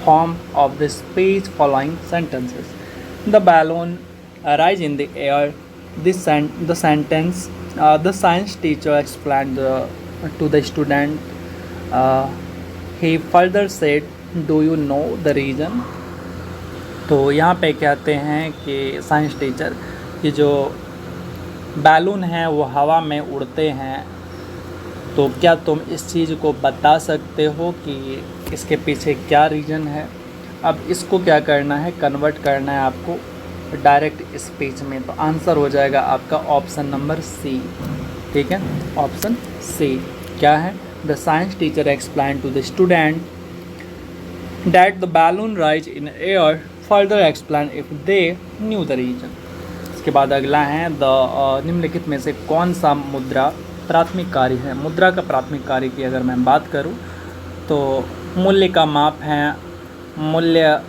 form of the speech following sentences. The balloon rise in the air, the sentence the science teacher explain to the student, he further said do you know the reason. तो यहाँ पे कहते हैं कि science teacher कि जो balloon हैं वो हवा में उड़ते हैं, तो क्या तुम इस चीज़ को बता सकते हो कि इसके पीछे क्या रीज़न है। अब इसको क्या करना है, कन्वर्ट करना है आपको डायरेक्ट स्पीच में। तो आंसर हो जाएगा आपका ऑप्शन नंबर सी। ठीक है, ऑप्शन सी क्या है, the science teacher explain to the student that the balloon rise in air, further explain if they knew the reason. इसके बाद अगला है निम्नलिखित में से कौन सा मुद्रा प्राथमिक कार्य है। मुद्रा का प्राथमिक कार्य की अगर मैं बात करूं तो मूल्य का माप है, मूल्य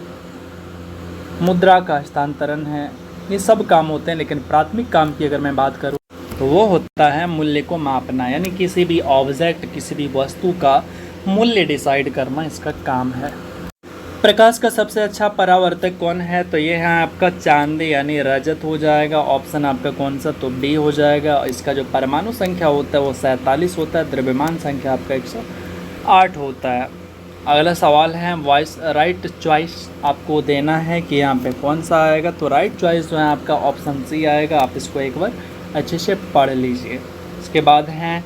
मुद्रा का हस्तांतरण है, ये सब काम होते हैं। लेकिन प्राथमिक काम की अगर मैं बात करूं तो वो होता है मूल्य को मापना, यानी किसी भी ऑब्जेक्ट, किसी भी वस्तु का मूल्य डिसाइड करना इसका काम है। प्रकाश का सबसे अच्छा परावर्तक कौन है, तो ये है आपका चांदी यानी रजत हो जाएगा। ऑप्शन आपका कौन सा, तो डी हो जाएगा। इसका जो परमाणु संख्या होता है वो 47 होता है, द्रव्यमान संख्या आपका 108 होता है। अगला सवाल है वॉइस राइट चॉइस आपको देना है कि यहाँ पे कौन सा आएगा, तो राइट चॉइस जो है आपका ऑप्शन सी आएगा। आप इसको एक बार अच्छे से पढ़ लीजिए। इसके बाद है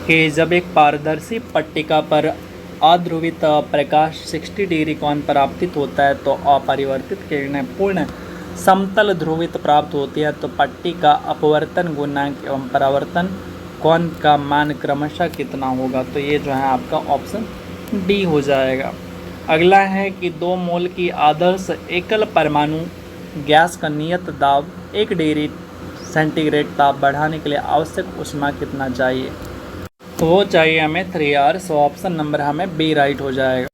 कि जब एक पारदर्शी पट्टिका पर अध्रुवित प्रकाश 60 डिग्री कोण पर आपतित होता है तो अपरिवर्तित किरणें पूर्ण समतल ध्रुवित प्राप्त होती है, तो पट्टी का अपवर्तन गुणांक एवं परावर्तन कोण का मान क्रमशः कितना होगा, तो ये जो है आपका ऑप्शन डी हो जाएगा। अगला है कि 2 मोल की आदर्श एकल परमाणु गैस का नियत दाब 1 डिग्री सेंटीग्रेड ताप बढ़ाने के लिए आवश्यक ऊष्मा कितना चाहिए, तो वो चाहिए हमें 3R। सो ऑप्शन नंबर हमें बी राइट हो जाएगा।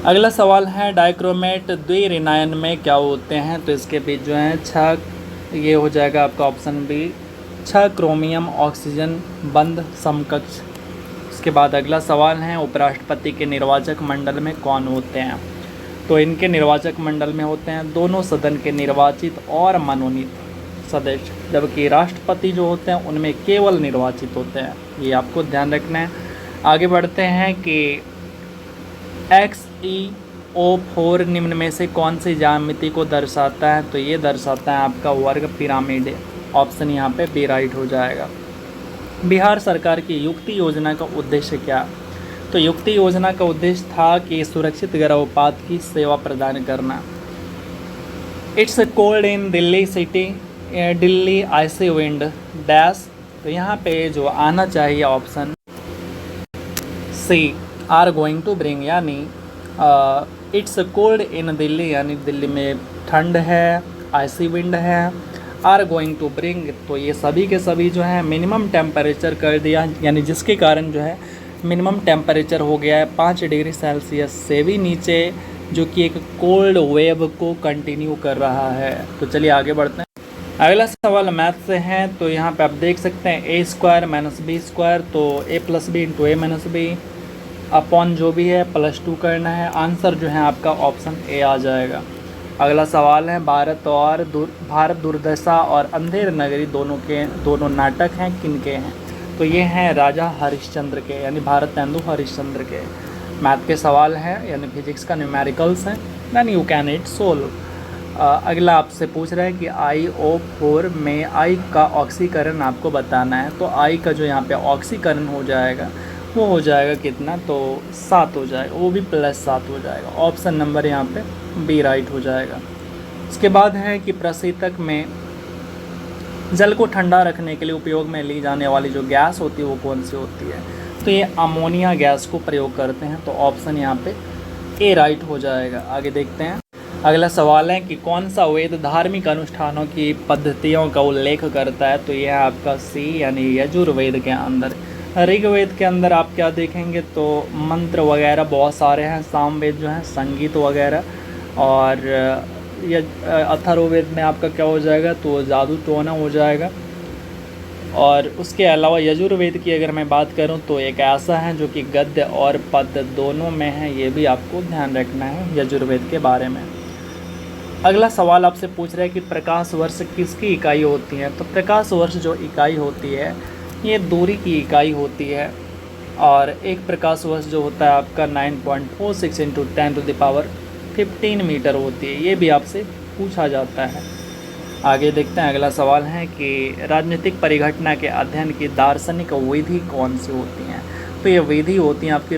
अगला सवाल है डाइक्रोमेट द्विरेनायन में क्या होते हैं, तो इसके बीच जो है 6, ये हो जाएगा आपका ऑप्शन बी, 6 क्रोमियम ऑक्सीजन बंद समकक्ष। इसके बाद अगला सवाल है उपराष्ट्रपति के निर्वाचक मंडल में कौन होते हैं, तो इनके निर्वाचक मंडल में होते हैं दोनों सदन के निर्वाचित और मनोनीत सदस्य, जबकि राष्ट्रपति जो होते हैं उनमें केवल निर्वाचित होते हैं, ये आपको ध्यान रखना है। आगे बढ़ते हैं कि O4 निम्न में से कौन सी ज्यामिति को दर्शाता है? तो ये दर्शाता है आपका वर्ग पिरामिड। ऑप्शन यहाँ पे बी राइट हो जाएगा। बिहार सरकार की युक्ति योजना का उद्देश्य क्या? तो युक्ति योजना का उद्देश्य था कि सुरक्षित गर्भपात की सेवा प्रदान करना। It's cold in Delhi city, Delhi icy wind dash. तो यहाँ पे जो आना चाहिए option C are going to bring, यानी इट्स कोल्ड इन दिल्ली, यानी दिल्ली में ठंड है, आइसी विंड है, आर गोइंग टू ब्रिंग। तो ये सभी के सभी जो है मिनिमम टेम्परेचर कर दिया, यानी जिसके कारण जो है मिनिमम टेम्परेचर हो गया है 5 डिग्री सेल्सियस से भी नीचे, जो कि एक कोल्ड वेव को कंटिन्यू कर रहा है। तो चलिए आगे बढ़ते हैं। अगला सवाल मैथ से है। तो यहाँ पे आप देख सकते हैं ए स्क्वायर माइनस बी स्क्वायर, तो ए प्लस बी इंटू ए माइनस बी अपॉन जो भी है +2 करना है। आंसर जो है आपका ऑप्शन ए आ जाएगा। अगला सवाल है भारत दुर्दशा और अंधेर नगरी दोनों नाटक हैं किनके हैं? तो ये हैं राजा हरिश्चंद्र के, यानी भारतेंदु हरिश्चंद्र के। मैथ के सवाल हैं, यानी फिजिक्स का न्यूमेरिकल्स हैं, then you can it solve. अगला आपसे पूछ रहा है कि IO4 में I का ऑक्सीकरण आपको बताना है। तो I का जो यहाँ पे ऑक्सीकरण हो जाएगा वो हो जाएगा कितना? तो 7 हो जाएगा, वो भी +7 हो जाएगा। ऑप्शन नंबर यहाँ पे बी राइट हो जाएगा। इसके बाद है कि प्रशीतक में जल को ठंडा रखने के लिए उपयोग में ली जाने वाली जो गैस होती है वो कौन सी होती है? तो ये अमोनिया गैस को प्रयोग करते हैं। तो ऑप्शन यहाँ पे ए राइट हो जाएगा। आगे देखते हैं। अगला सवाल है कि कौन सा वेद धार्मिक अनुष्ठानों की पद्धतियों का उल्लेख करता है? तो यह आपका सी, यानी यजुर्वेद के अंदर। ऋग्वेद के अंदर आप क्या देखेंगे? तो मंत्र वगैरह बहुत सारे हैं। सामवेद जो है संगीत वगैरह, और ये अथर्ववेद में आपका क्या हो जाएगा? तो जादू टोना हो जाएगा। और उसके अलावा यजुर्वेद की अगर मैं बात करूं तो एक ऐसा है जो कि गद्य और पद्य दोनों में है, ये भी आपको ध्यान रखना है यजुर्वेद के बारे में। अगला सवाल आपसे पूछ रहा है कि प्रकाश वर्ष किसकी इकाई होती है? तो प्रकाश वर्ष जो इकाई होती है ये दूरी की इकाई होती है, और एक प्रकाश वर्ष जो होता है आपका 9.46 × 10⁻15 मीटर होती है। ये भी आपसे पूछा जाता है। आगे देखते हैं। अगला सवाल है कि राजनीतिक परिघटना के अध्ययन की दार्शनिक विधि कौन सी होती हैं? तो ये विधि होती हैं आपकी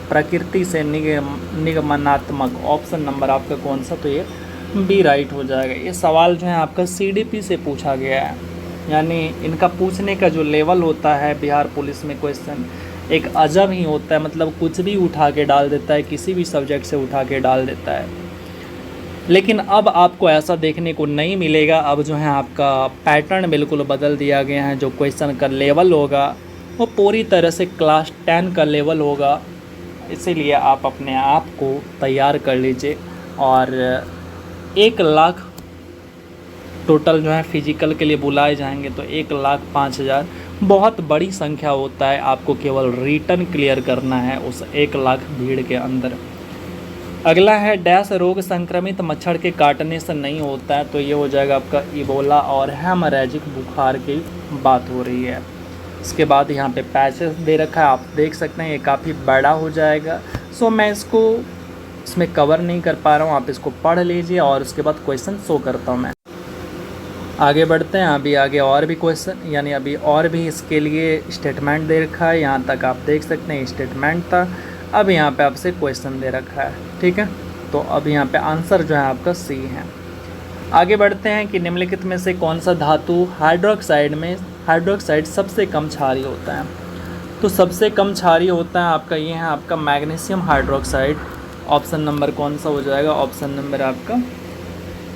प्रकृति से निगमनात्मक। ऑप्शन नंबर आपका कौन सा? तो ये बी राइट हो जाएगा। ये सवाल जो है आपका CDP से पूछा गया है, यानी इनका पूछने का जो लेवल होता है बिहार पुलिस में क्वेश्चन एक अजब ही होता है, मतलब कुछ भी उठा के डाल देता है, किसी भी सब्जेक्ट से उठा के डाल देता है। लेकिन अब आपको ऐसा देखने को नहीं मिलेगा। अब जो है आपका पैटर्न बिल्कुल बदल दिया गया है। जो क्वेश्चन का लेवल होगा वो पूरी तरह से क्लास 10 का लेवल होगा। इसीलिए आप अपने आप को तैयार कर लीजिए। और 1 लाख टोटल जो है फिजिकल के लिए बुलाए जाएंगे, तो 1,05,000 बहुत बड़ी संख्या होता है। आपको केवल रिटर्न क्लियर करना है उस 1 लाख भीड़ के अंदर। अगला है डैश रोग संक्रमित मच्छर के काटने से नहीं होता है। तो ये हो जाएगा आपका इबोला और हेमरेजिक बुखार की बात हो रही है। इसके बाद यहाँ पे पैचेस दे रखा है, आप देख सकते हैं। ये काफ़ी बड़ा हो जाएगा, सो मैं इसमें कवर नहीं कर पा रहा हूँ। आप इसको पढ़ लीजिए और उसके बाद क्वेश्चन शो करता हूँ मैं। आगे बढ़ते हैं। अभी आगे और भी क्वेश्चन, यानी अभी और भी इसके लिए स्टेटमेंट दे रखा है। यहाँ तक आप देख सकते हैं स्टेटमेंट था। अब यहाँ पे आपसे क्वेश्चन दे रखा है, ठीक है। तो अब यहाँ पे आंसर जो है आपका सी है। आगे बढ़ते हैं कि निम्नलिखित में से कौन सा धातु हाइड्रोक्साइड सबसे कम क्षारीय होता है? तो सबसे कम क्षारीय होता है आपका ये है आपका मैग्नीशियम हाइड्रोक्साइड। ऑप्शन नंबर कौन सा हो जाएगा? ऑप्शन नंबर आपका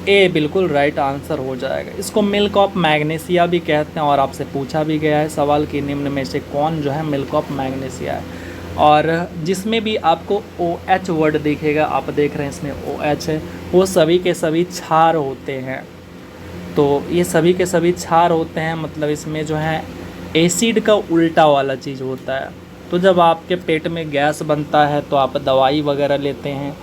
ए बिल्कुल राइट आंसर हो जाएगा। इसको मिल्क ऑफ मैग्नीशिया भी कहते हैं, और आपसे पूछा भी गया है सवाल कि निम्न में से कौन जो है मिल्क ऑफ मैग्नीशिया है। और जिसमें भी आपको OH वर्ड दिखेगा, आप देख रहे हैं इसमें OH है, वो सभी के सभी क्षार होते हैं। तो ये सभी के सभी क्षार होते हैं, मतलब इसमें जो है एसिड का उल्टा वाला चीज़ होता है। तो जब आपके पेट में गैस बनता है तो आप दवाई वगैरह लेते हैं,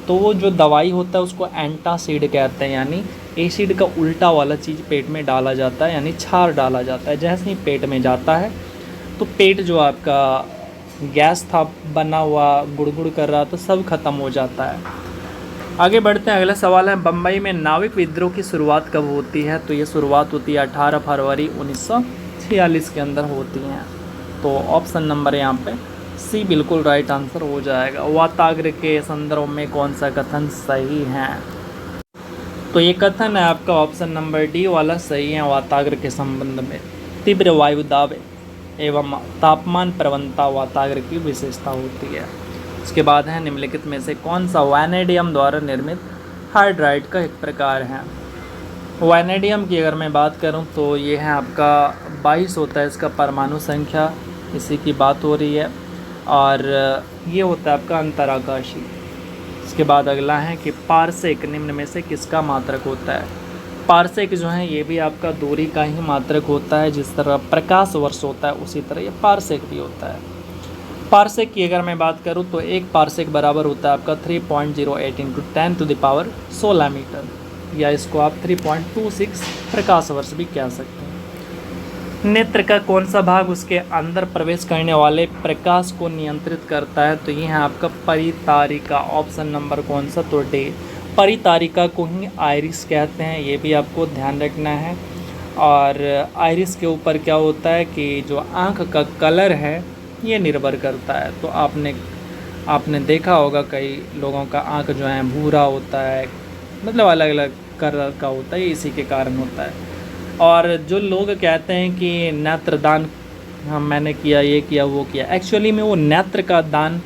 तो वो जो दवाई होता है उसको एंटासिड कहते हैं, यानी एसिड का उल्टा वाला चीज़ पेट में डाला जाता है, यानी क्षार डाला जाता है। जैसे ही पेट में जाता है तो पेट जो आपका गैस था बना हुआ, गुड़गुड़ कर रहा, तो सब खत्म हो जाता है। आगे बढ़ते हैं। अगला सवाल है, बम्बई में नाविक विद्रोह की शुरुआत कब होती है? तो ये शुरुआत होती है 18 फरवरी 1946 के अंदर होती हैं। तो ऑप्शन नंबर यहाँ पे सी बिल्कुल राइट आंसर हो जाएगा। वाताग्र के संदर्भ में कौन सा कथन सही है? तो ये कथन है आपका ऑप्शन नंबर डी वाला सही है। वाताग्र के संबंध में तीव्र वायु दाब एवं तापमान प्रवणता वाताग्र की विशेषता होती है। इसके बाद है, निम्नलिखित में से कौन सा वैनेडियम द्वारा निर्मित हाइड्राइड का एक प्रकार है? वैनेडियम की अगर मैं बात करूं तो ये है आपका 22 होता है इसका परमाणु संख्या, इसी की बात हो रही है, और ये होता है आपका अंतराकाशी। इसके बाद अगला है कि पारसेक निम्न में से किसका मात्रक होता है? पारसेक जो है ये भी आपका दूरी का ही मात्रक होता है। जिस तरह प्रकाश वर्ष होता है उसी तरह ये पारसेक भी होता है। पारसेक की अगर मैं बात करूं तो एक पारसेक बराबर होता है आपका 3.08 इंटू 10⁻16 मीटर, या इसको आप 3.26 प्रकाश वर्ष भी कह सकते हैं। नेत्र का कौन सा भाग उसके अंदर प्रवेश करने वाले प्रकाश को नियंत्रित करता है? तो ये है आपका परितारिका। ऑप्शन नंबर कौन सा? तो डी। परितारिका को ही आइरिस कहते हैं, ये भी आपको ध्यान रखना है। और आइरिस के ऊपर क्या होता है कि जो आँख का कलर है ये निर्भर करता है। तो आपने देखा होगा कई लोगों का आँख जो है भूरा होता है, मतलब अलग अलग कलर का होता है, इसी के कारण होता है। और जो लोग कहते हैं कि नेत्रदान मैंने किया, ये किया, वो किया, एक्चुअली में वो नेत्र का दान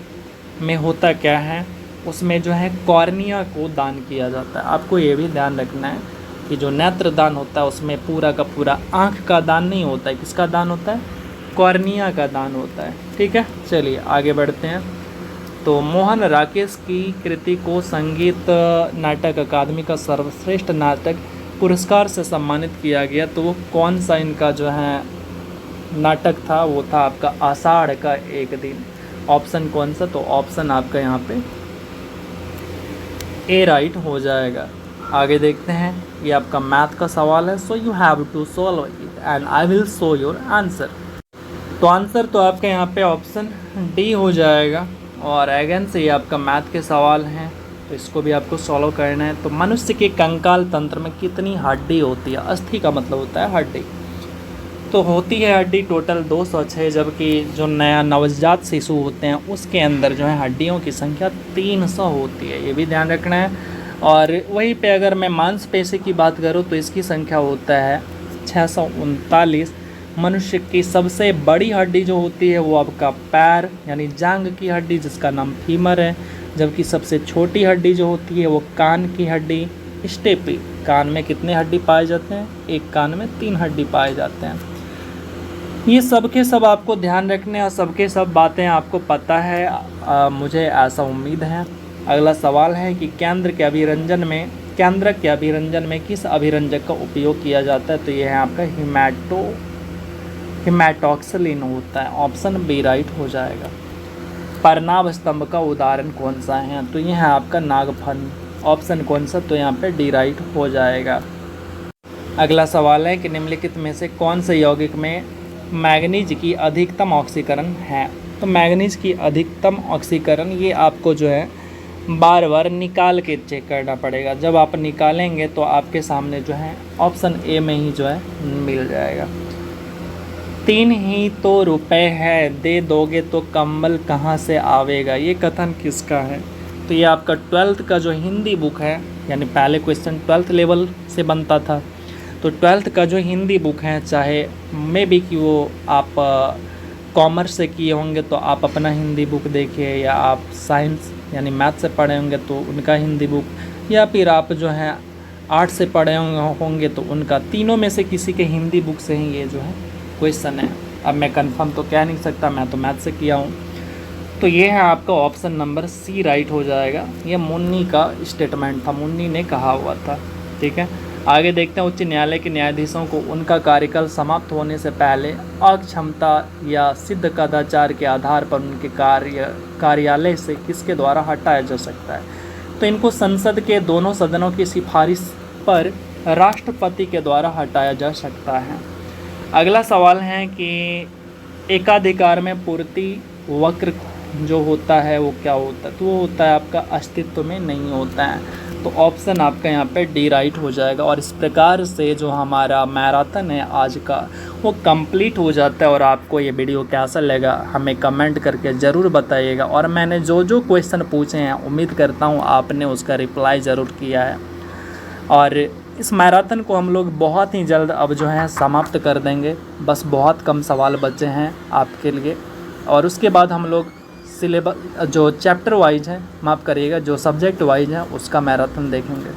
में होता क्या है, उसमें जो है कॉर्निया को दान किया जाता है। आपको ये भी ध्यान रखना है कि जो नेत्र दान होता है उसमें पूरा का पूरा आँख का दान नहीं होता है। किसका दान होता है? कॉर्निया का दान होता है। ठीक है, चलिए आगे बढ़ते हैं। तो मोहन राकेश की कृति को संगीत नाटक अकादमी का सर्वश्रेष्ठ नाटक पुरस्कार से सम्मानित किया गया। तो वो कौन सा इनका जो है नाटक था? वो था आपका आषाढ़ का एक दिन। ऑप्शन कौन सा? तो ऑप्शन आपका यहाँ पे ए राइट हो जाएगा। आगे देखते हैं, ये आपका मैथ का सवाल है। So you have to solve it and I will show your answer. तो आंसर तो आपका यहाँ पे ऑप्शन डी हो जाएगा। और अगेन से ये आपका मैथ के सवाल हैं, तो इसको भी आपको सॉल्व करना है। तो मनुष्य के कंकाल तंत्र में कितनी हड्डी होती है? अस्थि का मतलब होता है हड्डी। तो होती है हड्डी टोटल 206, जबकि जो नया नवजात शिशु होते हैं उसके अंदर जो है हड्डियों की संख्या 300 होती है, ये भी ध्यान रखना है। और वहीं पे अगर मैं मांसपेशी की बात करूँ तो इसकी संख्या होता है 639। मनुष्य की सबसे बड़ी हड्डी जो होती है वो आपका पैर यानी जांघ की हड्डी, जिसका नाम फीमर है। जबकि सबसे छोटी हड्डी जो होती है वो कान की हड्डी, स्टेपी। कान में कितने हड्डी पाए जाते हैं? एक कान में 3 हड्डी पाए जाते हैं। ये सब के सब आपको ध्यान रखने और सबके सब बातें आपको पता है, मुझे ऐसा उम्मीद है। अगला सवाल है कि केंद्रक के अभिरंजन में किस अभिरंजक का उपयोग किया जाता है? तो ये है आपका हिमैटोक्सिलिन होता है। ऑप्शन बी राइट हो जाएगा। परनाभ स्तंभ का उदाहरण कौन सा है? तो ये है आपका नागफन। ऑप्शन कौन सा? तो यहाँ पे डी राइट हो जाएगा। अगला सवाल है कि निम्नलिखित में से कौन से यौगिक में मैग्नीज की अधिकतम ऑक्सीकरण है? तो मैग्नीज की अधिकतम ऑक्सीकरण ये आपको जो है बार बार निकाल के चेक करना पड़ेगा। जब आप निकालेंगे तो आपके सामने जो है ऑप्शन ए में ही जो है मिल जाएगा। 3 ही तो रुपए है, दे दोगे तो कंबल कहाँ से आवेगा? ये कथन किसका है? तो ये आपका 12th का जो हिंदी बुक है, यानी पहले क्वेश्चन 12th लेवल से बनता था, तो 12th का जो हिंदी बुक है, चाहे मे बी कि वो आप कॉमर्स से किए होंगे तो आप अपना हिंदी बुक देखिए, या आप साइंस यानी मैथ से पढ़े होंगे तो उनका हिंदी बुक, या फिर आप जो है आर्ट से पढ़े होंगे तो उनका, तीनों में से किसी के हिंदी बुक से ही ये जो है क्वेश्चन है। अब मैं कंफर्म तो कह नहीं सकता, मैं तो मैथ से किया हूँ। तो ये है आपका ऑप्शन नंबर सी राइट हो जाएगा। ये मुन्नी का स्टेटमेंट था, मुन्नी ने कहा हुआ था। ठीक है, आगे देखते हैं। उच्च न्यायालय के न्यायाधीशों को उनका कार्यकाल समाप्त होने से पहले अक्षमता या सिद्ध कदाचार के आधार पर उनके कार्यालय से किसके द्वारा हटाया जा सकता है? तो इनको संसद के दोनों सदनों की सिफारिश पर राष्ट्रपति के द्वारा हटाया जा सकता है। अगला सवाल है कि एकाधिकार में पूर्ति वक्र जो होता है वो क्या होता है, तो वो होता है आपका अस्तित्व में नहीं होता है। तो ऑप्शन आपका यहाँ पे डी राइट हो जाएगा। और इस प्रकार से जो हमारा मैराथन है आज का वो कंप्लीट हो जाता है। और आपको ये वीडियो कैसा लगा हमें कमेंट करके ज़रूर बताइएगा। और मैंने जो जो क्वेश्चन पूछे हैं उम्मीद करता हूँ आपने उसका रिप्लाई ज़रूर किया है। और इस मैराथन को हम लोग बहुत ही जल्द अब जो है समाप्त कर देंगे। बस बहुत कम सवाल बचे हैं आपके लिए। और उसके बाद हम लोग सिलेबस जो चैप्टर वाइज है, माफ़ करिएगा, जो सब्जेक्ट वाइज है उसका मैराथन देखेंगे।